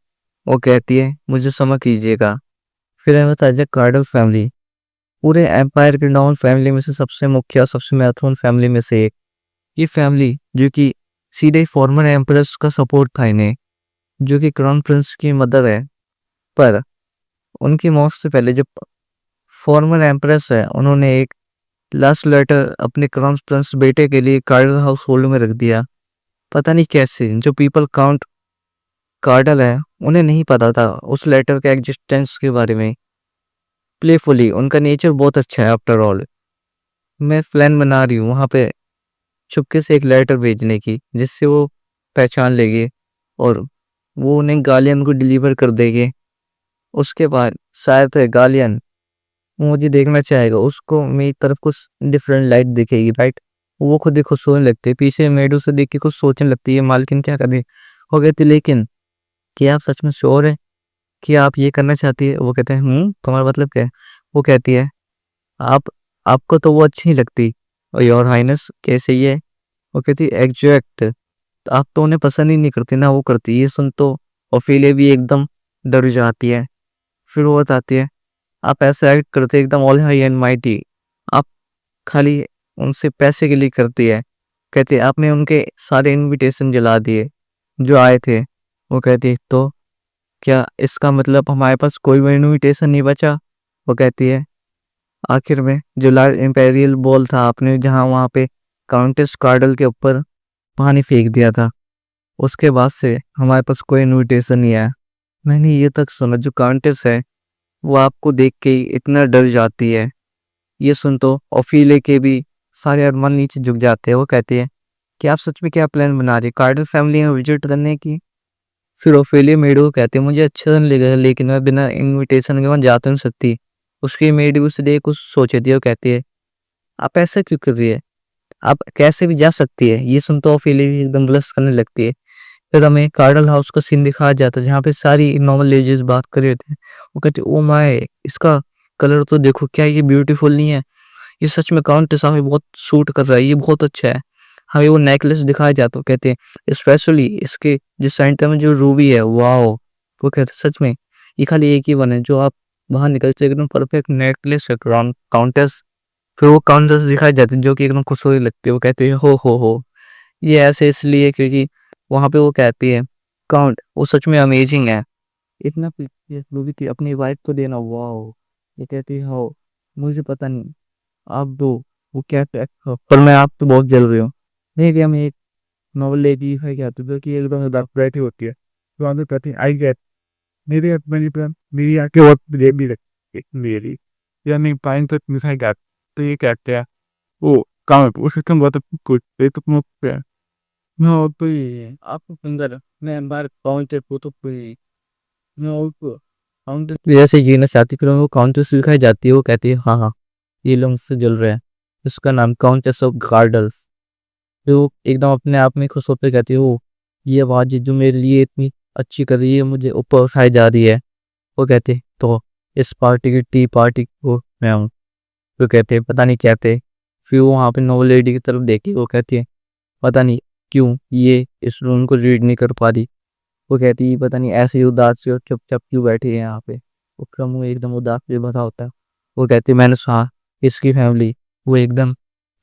वो कहती है मुझे क्षमा कीजिएगा। फिर हमें बताया जाए कार्डल फैमिली पूरे एम्पायर के डाउन फैमिली में से सबसे मुख्य और सबसे महत्वपूर्ण फैमिली में से एक। ये फैमिली जो कि सीधे फॉर्मर एम्प्रेस का सपोर्ट था इन्हें, जो कि क्राउन प्रिंस की मदर है। पर उनकी मौत से पहले जो फॉर्मर एम्प्रेस है उन्होंने एक लास्ट लेटर अपने क्राउन प्रिंस बेटे के लिए कार्डल हाउस होल्ड में रख दिया। पता नहीं कैसे जो पीपल काउंट कार्डल है उन्हें नहीं पता था उस लेटर के एग्जिस्टेंस के बारे में। प्लेफुली उनका नेचर बहुत अच्छा है। आफ्टर ऑल मैं प्लान बना रही हूँ वहाँ पे चुपके से एक लेटर भेजने की, जिससे वो पहचान लेंगे और वो उन्हें गालियन को डिलीवर कर देंगे। उसके बाद शायद गालियन वो मुझे देखना चाहेगा, उसको मेरी तरफ कुछ डिफरेंट लाइट दिखेगी, राइट? वो खुद ही खुश होने लगती है, पीछे मेड उसे देख के कुछ सोचने लगती है मालकिन क्या कर रही है। वो कहती लेकिन क्या आप सच में श्योर है कि आप ये करना चाहती है? वो कहते हैं तुम्हारा मतलब क्या है? वो कहती है आप आपको तो वो अच्छी नहीं लगती और योर हाइनेस कैसे ही है? वो कहती है एग्जैक्ट, आप तो उन्हें पसंद ही नहीं करती ना वो करती। ये सुन तो ओफेलिया भी एकदम डर जाती है। फिर वो बताती है आप ऐसे एक्ट करते एकदम ऑल हाई एंड माइटी, आप खाली उनसे पैसे के लिए करती है। कहते आपने उनके सारे इनविटेशन जला दिए जो आए थे। वो कहती है तो क्या इसका मतलब हमारे पास कोई भी इनविटेशन नहीं बचा? वो कहती है आखिर में जो लार्ज इंपेरियल बॉल था आपने जहाँ वहाँ पे काउंटेस कार्डल के ऊपर पानी फेंक दिया था, उसके बाद से हमारे पास कोई इनविटेशन नहीं आया। मैंने ये तक सुना जो काउंटेस है वो आपको देख के ही इतना डर जाती है। ये सुन तो ओफेलिया के भी सारे अरमान नीचे झुक जाते हैं। वो कहते हैं कि आप सच में क्या प्लान बना रहे कार्डल फैमिली में विजिट करने की? फिर ओफेलिया मेड को कहती है मुझे अच्छा नहीं लगा लेकिन मैं बिना इनविटेशन के वहाँ जा तो नहीं सकती। उसकी मेड भी उसे देख कुछ सोचती है। वो कहती है आप ऐसा क्यों कर रही है, आप कैसे भी जा सकती है? ये सुन तो ओफेलिया भी एकदम ब्लश करने लगती है। फिर हमें कार्डल हाउस का सीन दिखाया जाता है जहाँ पे सारी नॉर्मल लेडीज बात कर रहे थे। वो कहते ओ माय इसका कलर तो देखो क्या ये ब्यूटीफुल नहीं है? ये सच में काउंटेस हमें बहुत सूट कर रहा है, ये बहुत अच्छा है। हमें वो नेकलेस दिखाया जाता है, कहते हैं स्पेशली इसके जिस सेंटर में जो रूबी है, वाओ। वो कहते हैं सच में ये खाली एक ही वन है जो आप बाहर निकलते एकदम परफेक्ट नेकलेस है काउंटेस। फिर वो काउंटेस दिखाई जाती है जो कि एकदम खुश होने लगती है। वो कहती है हो ये ऐसे इसलिए क्योंकि वहां पे वो कहती है काउंट वो सच में अमेजिंग है, इतना प्रीशियस रूबी थी अपनी वाइफ को देना, वाओ। ये कहती है हो मुझे पता नहीं, आप दो। वो कहते हैं पर मैं आप तो बहुत जल रही हूँ। नहीं कि हम एक नॉवल लेडी है क्या तो कि एकदम डार्क बैठी होती है तो आगे कहती है आई गेट मेरी मेरी मेरी आके बहुत देर भी लगती है मेरी या नहीं पाइन तक मिसाई गैप। तो ये कहते हैं ओ काम है वो सिस्टम बहुत कुछ ये तो मुझ पे मैं तो ये आपको सुंदर मैं बार पहुंचे तो मैं और काउंटर जैसे जीना चाहती फिर वो काउंटेस दिखाई जाती है। वो कहती है हाँ ये लोग मुझसे जल रहे हैं। उसका नाम काउंटेस ऑफ गार्डल्स। जो एकदम अपने आप में खुश होकर कहती है ओ ये आवाज जो मेरे लिए इतनी अच्छी कर रही है मुझे ऊपर उठाई जा रही है। वो कहते तो इस पार्टी की टी पार्टी को मैं हूँ। वो कहते पता नहीं कहते। फिर वो वहाँ पे नोबल लेडी की तरफ देखी। वो कहती है पता नहीं क्यों ये इस रूम को रीड नहीं कर पा रही। वो कहती है पता नहीं ऐसे ही उदास सी और चुपचाप क्यों बैठी है यहाँ पे। वो मुँह एकदम उदास भी बता होता है। वो कहती है मैंने सुना इसकी फैमिली वो एकदम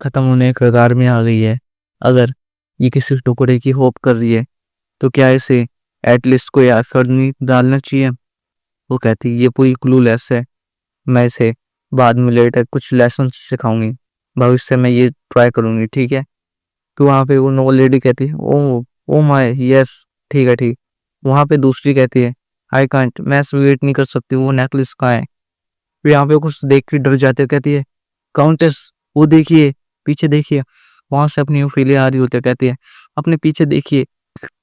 खत्म होने के कगार में आ गई है। अगर ये किसी टुकड़े की होप कर रही है तो क्या इसे एटलीस्ट कोई एफर्ट नहीं डालना चाहिए। वो कहती है ये पूरी क्लूलेस है, मैं इसे बाद में लेटर कुछ लेसन सिखाऊंगी, भविष्य में ये ट्राई करूंगी ठीक है। तो वहाँ पे वो नोबल लेडी कहती है ओ ओ माय यस ठीक है ठीक। वहाँ पे दूसरी कहती है आई कांट मैं वेट नहीं कर सकती वो नेकलेस कहाँ है। फिर यहाँ पे कुछ देख के डर जाते कहती है काउंटेस वो देखिए पीछे देखिए। वहां से अपनी ओफेलिया आ रही होती है। कहती है अपने पीछे देखिए।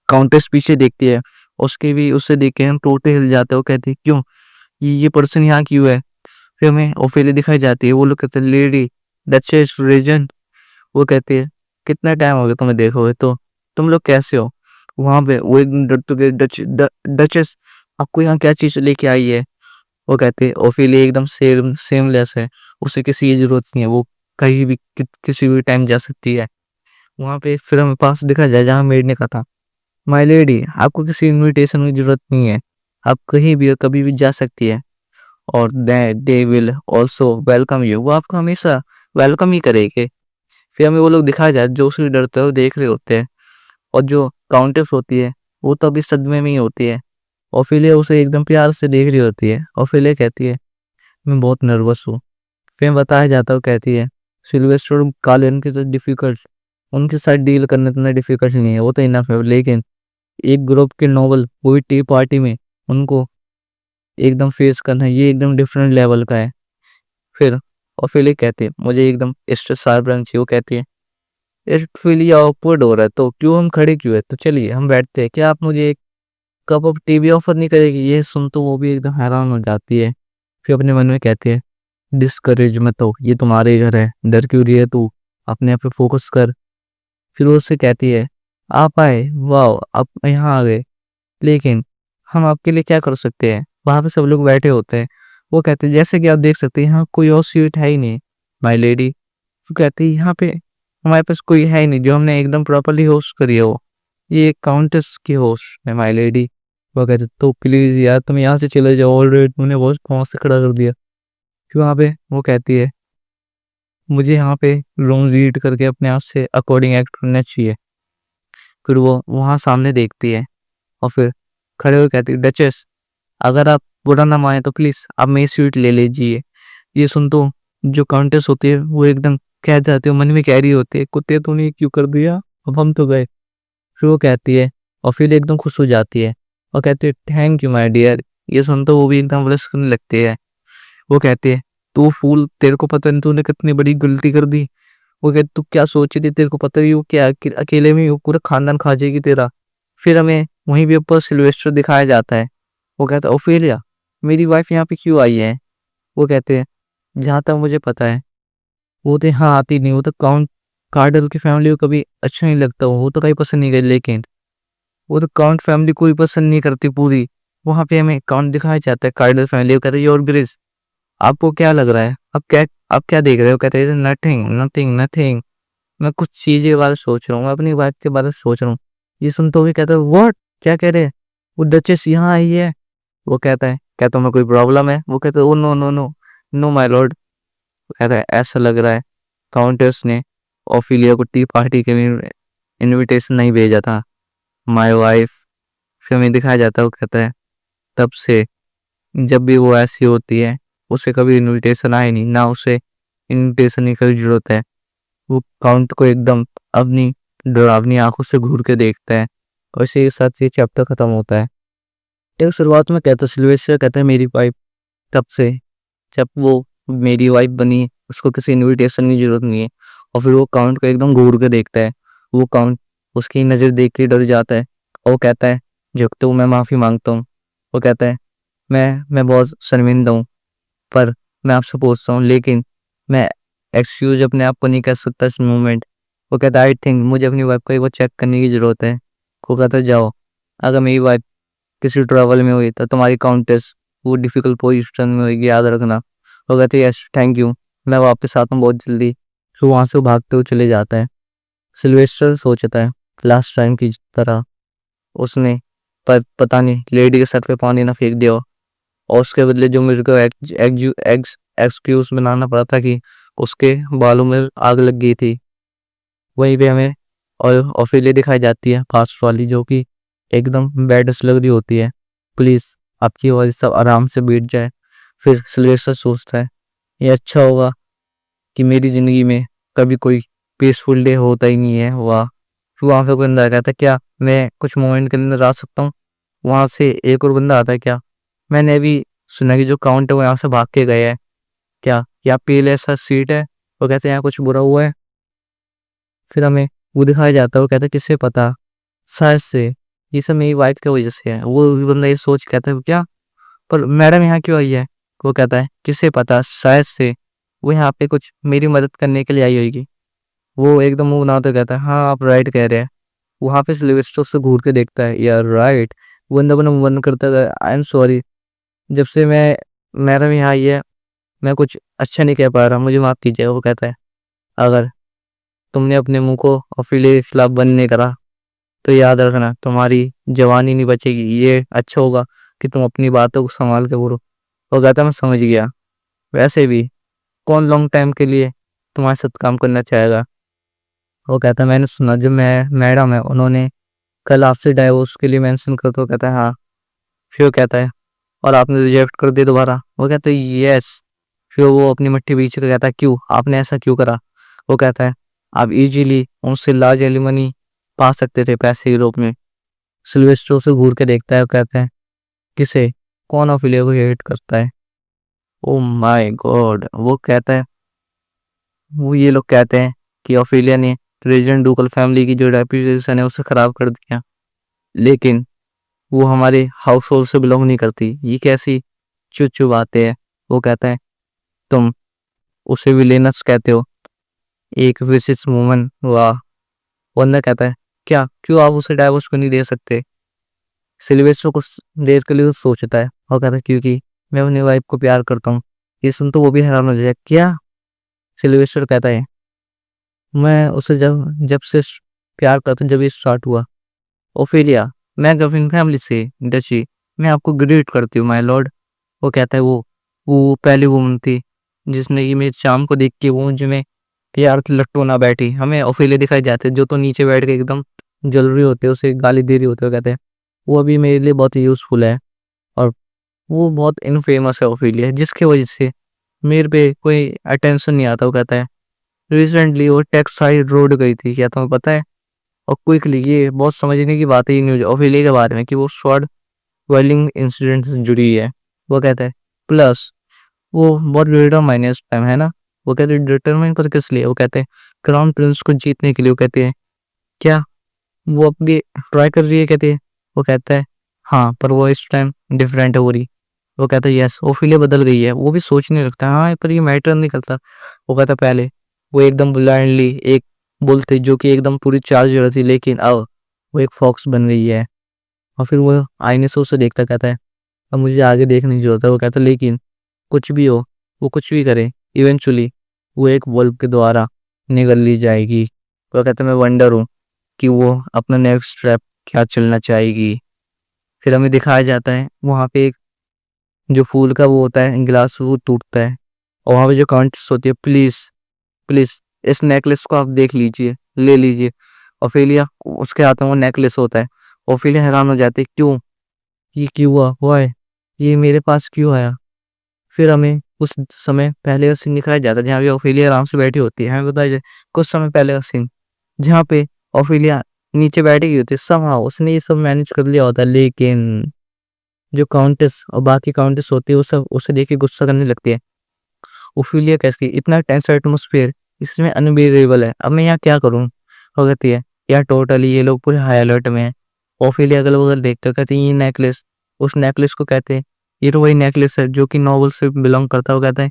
काउंटेस पीछे देखती है उसके भी उससे देख के हम टोटे हिल जाते हैं। वो कहती है क्यों ये पर्सन यहाँ क्यों है। फिर हमें ओफेलिया दिखाई जाती है। वो लोग कहते हैं लेडी डचेस रेजन। वो कहती है कितना टाइम हो गया तुम्हें देखोगे तो तुम लोग कैसे हो। वहां पे वो एकदम डरते हुए डचेस आपको यहाँ क्या चीज लेके आई है। वो कहते हैं ओफेलिया एकदम सेमलेस है, उसे किसी की जरूरत नहीं है, वो कहीं भी किसी भी टाइम जा सकती है। वहां पे फिर हमें पास दिखा जाए जहाँ मेड ने कहा था माय लेडी आपको किसी इनविटेशन की जरूरत नहीं है, आप कहीं भी और कभी भी जा सकती है और they will also welcome you. वो आपको हमेशा वेलकम ही करेंगे। फिर हमें वो लोग दिखाया जाए जो उससे डरते हैं वो देख रहे होते हैं और जो काउंटेस होती है वो तो अभी सदमे में ही होती है। ओफेलिया उसे एकदम प्यार से देख रही होती है। ओफेलिया कहती है मैं बहुत नर्वस हूँ। फिर बताया जाता है कहती है सिल्वेस्टर कालिन के तो डिफिकल्ट उनके साथ डील करना इतना डिफिकल्ट नहीं है, वो तो इनफ है, लेकिन एक ग्रुप के नोबल पूरी टी पार्टी में उनको एकदम फेस करना ये एकदम डिफरेंट लेवल का है। फिर ओफेलिया कहती है मुझे एकदम स्ट्रेस शार्प रहना चाहिए। वो कहती है इसलिए ऑकवर्ड हो रहा है तो क्यों हम खड़े क्यों है, तो चलिए हम बैठते हैं, क्या आप मुझे एक कप ऑफ टी भी ऑफर नहीं करेगी। ये सुन तो वो भी एकदम हैरान हो जाती है। फिर अपने मन में कहती है डिस्करेज मत हो, ये तुम्हारे घर है, डर क्यों रही है तू, अपने आप पे फोकस कर। फिर वो उससे कहती है आप आए वाह आप यहाँ आ गए, लेकिन हम आपके लिए क्या कर सकते हैं। वहां पे सब लोग बैठे होते हैं। वो कहते हैं जैसे कि आप देख सकते हैं यहाँ कोई और सीट है ही नहीं माय लेडी। वो कहती है यहाँ पे हमारे पास कोई है ही नहीं जो हमने एकदम प्रॉपरली होस्ट करी है, वो ये काउंटेस की होस्ट है माय लेडी। वो कहते तो प्लीज यार तुम यहाँ से चले जाओ, ऑलरेडी तुमने बहुत कौन से खड़ा कर दिया। फिर वहाँ पे वो कहती है मुझे यहाँ पे रूम रीड करके अपने आप से अकॉर्डिंग एक्ट करना चाहिए। फिर वो वहाँ सामने देखती है और फिर खड़े होकर कहती है डचेस अगर आप बुरा ना माने तो प्लीज आप मेरी सीट ले लीजिए। ये सुन तो जो काउंटेस होती है वो एकदम कह जाती है, मन में कह रही होती है कुत्ते तूने क्यों कर दिया, अब हम तो गए। फिर वो कहती है और फिर एकदम खुश हो जाती है और कहती है थैंक यू माय डियर। ये सुन तो वो भी एकदम ब्लश करने लगती है। वो कहती है तू फूल तेरे को पता नहीं तूने कितनी बड़ी गलती कर दी। वो कहती तू क्या सोची थी, तेरे को पता ही वो क्या अकेले में ही वो पूरा खानदान खा जाएगी तेरा। फिर हमें वहीं पे ऊपर सिल्वेस्टर दिखाया जाता है। वो कहता है ओफेलिया मेरी वाइफ यहाँ पे क्यों आई है। वो कहते हैं जहाँ तक मुझे पता है वो तो यहाँ आती नहीं, वो तो काउंट कार्डल की फैमिली को कभी अच्छा नहीं लगता, वो तो कहीं पसंद नहीं गई, लेकिन वो तो काउंट फैमिली को ही पसंद नहीं करती पूरी। वहां पे हमें काउंट दिखाया जाता है कार्डल फैमिली को कहते हैं योर ग्रेस आपको क्या लग रहा है, अब क्या आप क्या देख रहे हो? कहते हैं नथिंग नथिंग नथिंग। मैं कुछ चीजें के बारे में सोच रहा हूँ, मैं अपनी वाइफ के बारे में सोच रहा हूँ। ये सुनते हुए कहता है व्हाट, क्या कह रहे हैं? वो डचेस यहाँ आई है। वो कहता मैं कोई प्रॉब्लम है? वो कहता है oh no no no no my lord. कहता है ऐसा लग रहा है काउंटेस ने ओफिलिया को टी पार्टी के लिए इनविटेशन नहीं भेजा था। My wife. फिर हमें दिखाया जाता है, वो कहता है तब से जब भी वो ऐसी होती है उसे कभी इनविटेशन आए नहीं, ना उसे इनविटेशन की कभी जरूरत है। वो काउंट को एकदम अपनी डरावनी आंखों से घूर के देखता है और इसी के साथ ये चैप्टर खत्म होता है। एक शुरुआत में कहता सिल्वेस्टर कहता है मेरी वाइफ, तब से जब वो मेरी वाइफ बनी उसको किसी इनविटेशन की जरूरत नहीं है। और फिर वो काउंट को एकदम घूर के देखता है। वो काउंट उसकी नज़र देख के डर जाता है और वो कहता है झुकते हुए मैं माफ़ी मांगता हूँ। वो कहता है मैं बहुत शर्मिंदा हूँ, पर मैं आपसे पूछता हूँ, लेकिन मैं एक्सक्यूज अपने आप को नहीं कर सकता इस मोमेंट। वो कहता है आई थिंक मुझे अपनी वाइफ को एक बार चेक करने की ज़रूरत है। वो कहता है जाओ, अगर मेरी वाइफ किसी ट्रैवल में हुई तो तुम्हारी काउंटेस वो डिफिकल्ट पोजिशन में होगी, याद रखना। वो कहते हैं यस थैंक यू, मैं वापस आता हूँ बहुत जल्दी। तो वहाँ से वो भागते हुए चले जाता है। सिल्वेस्टर सोचता है लास्ट टाइम की तरह उसने पता नहीं लेडी के सर पे पानी ना फेंक दिया हो, और उसके बदले जो मेरे को एक्सक्यूज बनाना पड़ा था कि उसके बालों में आग लग गई थी। वहीं पे हमें और ऑफिलिया दिखाई जाती है फास्ट वाली, जो कि एकदम बैडस लग रही होती है। प्लीज़ आपकी आवाज़ सब आराम से बैठ जाए। फिर सिल्वेस्टर सोचता है ये अच्छा होगा कि मेरी ज़िंदगी में कभी कोई पीसफुल डे होता ही नहीं है। वाह। फिर वहाँ पे कोई बंदा कहता है क्या मैं कुछ मोमेंट के अंदर आ सकता हूँ? वहाँ से एक और बंदा आता है, क्या मैंने अभी सुना कि जो काउंट है वो यहाँ से भाग के गए हैं, क्या यहाँ पीले ऐसा सीट है? वो कहते हैं यहाँ कुछ बुरा हुआ है। फिर हमें वो दिखाया जाता है, वो कहता है किससे पता, शायद से ये सब मेरी वाइफ की वजह से है। वो भी बंदा ये सोच कहता है क्या, पर मैडम यहाँ क्यों आई है? वो कहता है किससे पता, शायद से वो यहाँ पे कुछ मेरी मदद करने के लिए आई होगी। वो एकदम मुंह बनाते कहता है हाँ आप राइट कह रहे हैं। वहाँ पे सिल्वेस्टर से घूर के देखता है यार राइट। वो बंदा बना मुंह बंद करता है आई एम सॉरी, जब से मैडम यहाँ आई है मैं कुछ अच्छा नहीं कह पा रहा, मुझे माफ़ कीजिए। वो कहता है अगर तुमने अपने मुंह को ऑफिलिया के खिलाफ बंद नहीं करा तो याद रखना तुम्हारी जवानी नहीं बचेगी। ये अच्छा होगा कि तुम अपनी बातों को संभाल के बोलो। वो कहता मैं समझ गया, वैसे भी कौन लॉन्ग टाइम के लिए तुम्हारे साथ काम करना चाहेगा। वो कहता मैंने सुना जो मैडम है उन्होंने कल आपसे डाइवोर्स के लिए मेंशन कर, तो कहता है हाँ। फिर वो कहता है और आपने रिजेक्ट कर दिया दोबारा? वो कहता है यस। फिर वो अपनी मट्टी बीच के कहता है क्यों, आपने ऐसा क्यों करा? वो कहता है आप इजीली उनसे लार्ज एलिमनी पा सकते थे पैसे के रूप में। सिल्वेस्टर उसे घूर के देखता है और कहता है किसे, कौन ऑफिलिया को हेट करता है? Oh my God. वो कहता है वो ये लोग कहते हैं कि ऑफिलिया ने रेजिडेंट डुकल फैमिली की जो रेपुटेशन है उसे खराब कर दिया, लेकिन वो हमारे हाउस होल्ड से बिलोंग नहीं करती। ये कैसी चुप बातें हैं? वो कहता है तुम उसे विलेनस कहते हो, एक विशिष्ट वुमन। वाह। वंदा कहता है क्या, क्यों आप उसे डाइवोर्स को नहीं दे सकते? सिल्वेस्टर कुछ देर के लिए सोचता है और कहता है क्योंकि मैं अपनी वाइफ को प्यार करता हूँ। ये सुन तो वो भी हैरान हो जाए, क्या? सिल्वेस्टर कहता है मैं उसे जब जब से प्यार करता हूँ, जब ये स्टार्ट हुआ। ओफेलिया, मैं गवर्नमेंट फैमिली से डची, मैं आपको ग्रीट करती हूँ माय लॉर्ड। वो कहता है वो पहली वुमन थी जिसने ये मेरे चाम को देख के वो मुझे में प्यार से लट्टू ना बैठी। हमें ओफेलिया दिखाई जाते हैं जो तो नीचे बैठ के एकदम जल रही होते है, उसे गाली दे रही होते हो। कहते हैं वो अभी मेरे लिए बहुत यूजफुल है और वो बहुत इनफेमस है ओफेलिया, जिसकी वजह से मेरे पे कोई अटेंशन नहीं आता। वो कहता है रिसेंटली वो टेक्स साइड रोड गई थी, क्या तुम्हें पता है? और क्विकली ये बहुत समझने की बात है ये न्यूज ऑफिलिया के बारे में कि वो शॉर्ट वेल्डिंग इंसिडेंट से जुड़ी है। वो कहता है प्लस वो बहुत डिटरमाइन टाइम है ना। वो कहते हैं डिटरमाइन पर किस लिए? वो कहते हैं क्राउन प्रिंस को जीतने के लिए। वो कहते हैं क्या वो अपनी ट्राई कर रही है? कहते हैं वो कहता है हाँ, पर वो इस टाइम डिफरेंट हो रही। वो कहता है यस ओफिलिया बदल गई है। वो भी सोचने लगता है हाँ, पर ये मैटर नहीं करता। वो कहता है पहले वो एकदम ब्लाइंडली एक बुल थी जो कि एकदम पूरी चार्ज रही थी, लेकिन अब वो एक फॉक्स बन गई है। और फिर वो आईने से उसे देखता कहता है अब मुझे आगे देखने की जरूरत है। वो कहता है लेकिन कुछ भी हो, वो कुछ भी करे, इवेंचुअली वो एक बल्ब के द्वारा निगल ली जाएगी। वो कहते हैं मैं वंडर हूँ कि वो अपना नेक्स्ट स्टेप क्या चलना चाहेगी। फिर हमें दिखाया जाता है वहाँ पे एक जो फूल का वो होता है गिलास, वो टूटता है और वहाँ पे जो काउंटेस होती है, प्लीज प्लीज इस नेकलेस को आप देख लीजिए, ले लीजिए। ओफेलिया, उसके हाथ में वो नेकलेस होता है। ओफेलिया हैरान हो जाती है, क्यों, ये क्यों हुआ है, ये मेरे पास क्यों आया। फिर हमें उस समय पहले का सीन दिखाया जाता है जहाँ पे ओफेलिया आराम से बैठी होती है। हमें बताया जाए कुछ समय पहले का सीन जहाँ पे ओफेलिया नीचे बैठी हुई होती है, समहाउ उसने ये सब मैनेज कर लिया होता है, लेकिन जो काउंटेस और बाकी काउंटेस होती है वो सब उसे देख के गुस्सा करने लगती है। ओफेलिया कैसी इतना टेंस एटमोस्फेयर इसमें अनबिलीवेबल है, अब मैं यहाँ क्या करूँ। वो कहती है यार टोटली ये लोग पूरे हाई अलर्ट में है। ओफेलिया अगल बगल देखते हो, कहते हैं ये नेकलेस, उस नेकलेस को कहते हैं ये तो वही नेकलेस है जो कि नॉवल से बिलोंग करता है। वो कहता है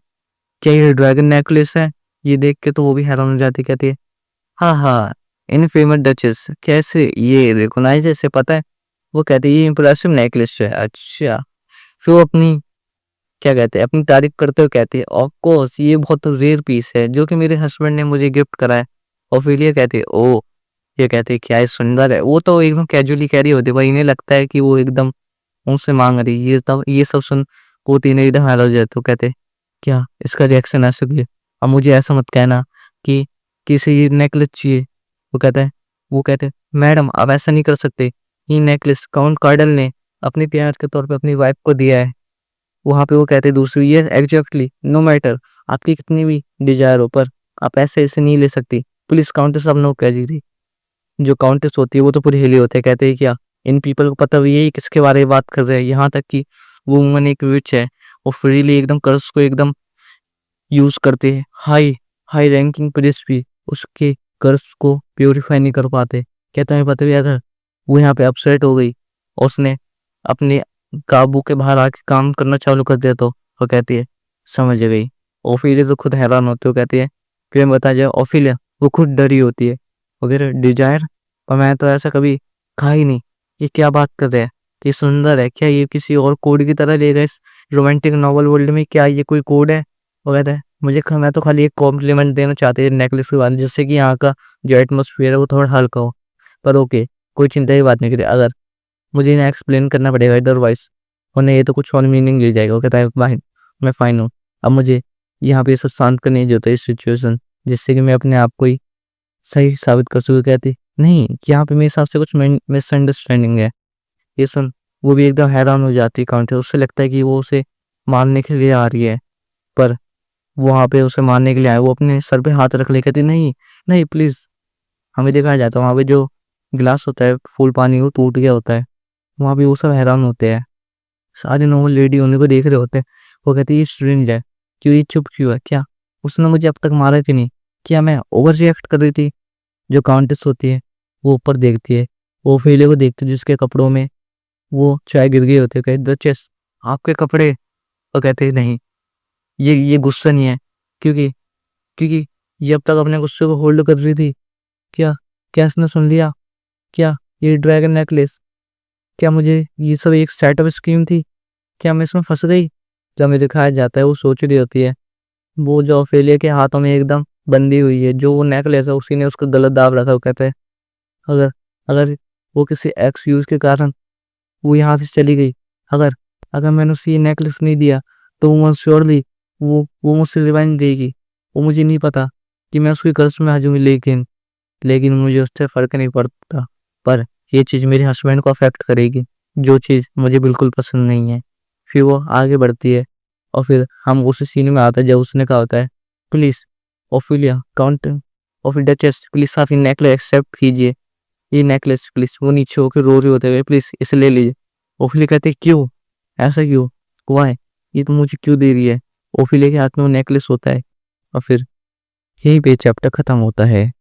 क्या ये ड्रैगन नेकलेस है। ये देख के तो वो भी हैरान हो जाती, कहती है हाँ हाँ, इन फेमस डचेस कैसे ये रिकॉग्नाइज ऐसे पता है। वो कहती है ये इंप्रेसिव नेकलेस है, अच्छा। फिर वो अपनी क्या कहते हैं अपनी तारीफ करते हुए कहती है ऑफ कोर्स ये बहुत रेयर पीस है जो कि मेरे हस्बैंड ने मुझे गिफ्ट करा है। ओफेलिया कहती है ओ, ये कहते हैं क्या ये सुंदर है। वो तो एकदम कैजुअली कह रही होती है, भाई इन्हें लगता है कि वो एकदम उनसे मांग रही है। ये सब सुन वो तीनों एकदम हैरान हो जाते। तो कहते क्या इसका रिएक्शन ऐसा क्यों। अब मुझे ऐसा मत कहना कि किसी ये नेकलेस चाहिए। वो कहते मैडम आप ऐसा नहीं कर सकते, ये नेकलेस काउंट कार्डल ने अपने प्यार के तौर पे अपनी वाइफ को दिया है। वहाँ पे वो कहते दूसरी ये एग्जैक्टली नो मैटर आपकी कितनी भी डिजायर हो, पर आप ऐसे ऐसे नहीं ले सकती। पुलिस काउंटेस अब नो कह जी रही। जो काउंटेस होती है वो तो पूरी हिली होते हैं, कहते हैं क्या इन पीपल को पता भी यही किसके बारे में बात कर रहे हैं। यहाँ तक कि वो वुमन एक विच है, वो फ्रीली एकदम कर्स को एकदम यूज करते हैं। हाई हाई रैंकिंग पुलिस भी उसके कर्स को प्योरीफाई नहीं कर पाते। कहता है पता भी अगर वो यहाँ पे अपसेट हो गई और उसने अपने काबू के बाहर आके काम करना चालू कर दिया तो वो कहती है समझ गई। ओफिलिया तो खुद हैरान होती है, वो कहती है फिर बताया जाए ओफिलिया वो खुद डरी होती है वगैरह डिजायर, और मैं तो ऐसा कभी कहा ही नहीं। ये क्या बात कर रहे हैं, ये सुंदर है क्या, ये किसी और कोड की तरह ले रहे इस रोमांटिक नॉवल वर्ल्ड में, क्या ये कोई कोड है। वो कहता है मैं तो खाली एक कॉम्प्लीमेंट देना चाहते हैं नेकलेस के बारे में, जिससे कि यहाँ का जो एटमोसफियर है वो थोड़ा हल्का हो। पर ओके, कोई चिंता की बात नहीं करी, अगर मुझे इन्हें एक्सप्लेन करना पड़ेगा अदरवाइज उन्हें ये तो कुछ और मीनिंग ले जाएगा। वो कहता है फाइन, मैं फाइन हूँ। अब मुझे यहाँ पे सब शांत करने की जरूरत है इस सिचुएशन, जिससे कि मैं अपने आप को ही सही साबित कर सकूँ। कहती नहीं यहाँ पे मेरे हिसाब से कुछ मिसअंडरस्टैंडिंग है। ये सुन वो भी एकदम हैरान हो जाती है काउंटर, उससे लगता है कि वो उसे मारने के लिए आ रही है, पर वहाँ पे उसे मारने के लिए आए। वो अपने सर पे हाथ रख ले, कहती नहीं नहीं प्लीज। हमें दिखाया जाता है वहाँ पे जो गिलास होता है फूल पानी वो टूट गया होता है। वहाँ पे वो सब हैरान होते हैं, सारे नॉर्मल लेडी उन्हीं को देख रहे होते हैं। वो कहती है ये स्ट्रेंज है, क्यों ये चुप क्यों है, क्या उसने मुझे अब तक मारा कि नहीं, क्या मैं ओवर रिएक्ट कर रही थी। जो काउंटेस होती है वो ऊपर देखती है, वो फेले को देखती है जिसके कपड़ों में वो चाय गिर गई होती है। कहते डचेस आपके कपड़े। वो कहते हैं नहीं ये गुस्सा नहीं है, क्योंकि क्योंकि ये अब तक अपने गुस्से को होल्ड कर रही थी। क्या क्या इसने सुन लिया, क्या ये ड्रैगन नेकलेस, क्या मुझे ये सब एक सेटअप स्कीम थी, क्या मैं इसमें फंस गई। जब हमें दिखाया जाता है वो सोच रही होती है वो जो ऑफेलिया के हाथों में एकदम बंधी हुई है, जो वो नेकलेस है उसी ने उसको गलत दाब रखा। वो कहते हैं अगर अगर वो किसी एक्सक्यूज के कारण वो यहाँ से चली गई, अगर अगर मैंने उसे ये नेकलेस नहीं दिया तो वो श्योरली वो मुझसे रिवेंज देगी। वो मुझे नहीं पता कि मैं उसके कर्ज में आ जाऊंगी, लेकिन मुझे उससे फर्क नहीं पड़ता, पर ये चीज़ मेरे हस्बैंड को अफेक्ट करेगी, जो चीज़ मुझे बिल्कुल पसंद नहीं है। फिर वो आगे बढ़ती है और फिर हम उस सीन में आता है जब उसने कहा होता है please Ophelia count of duchess please आप ये नेकलेस एक्सेप्ट कीजिए, ये नेकलेस प्लीज। वो नीचे होकर रो रहे होते हुए प्लीज इसे ले लीजिए। ओफिलिया कहते क्यों, ऐसा क्यों हुआ है, ये तो मुझे क्यों दे रही है। ओफिलिया के हाथ में वो नेकलेस होता है और फिर यही पे चैप्टर खत्म होता है।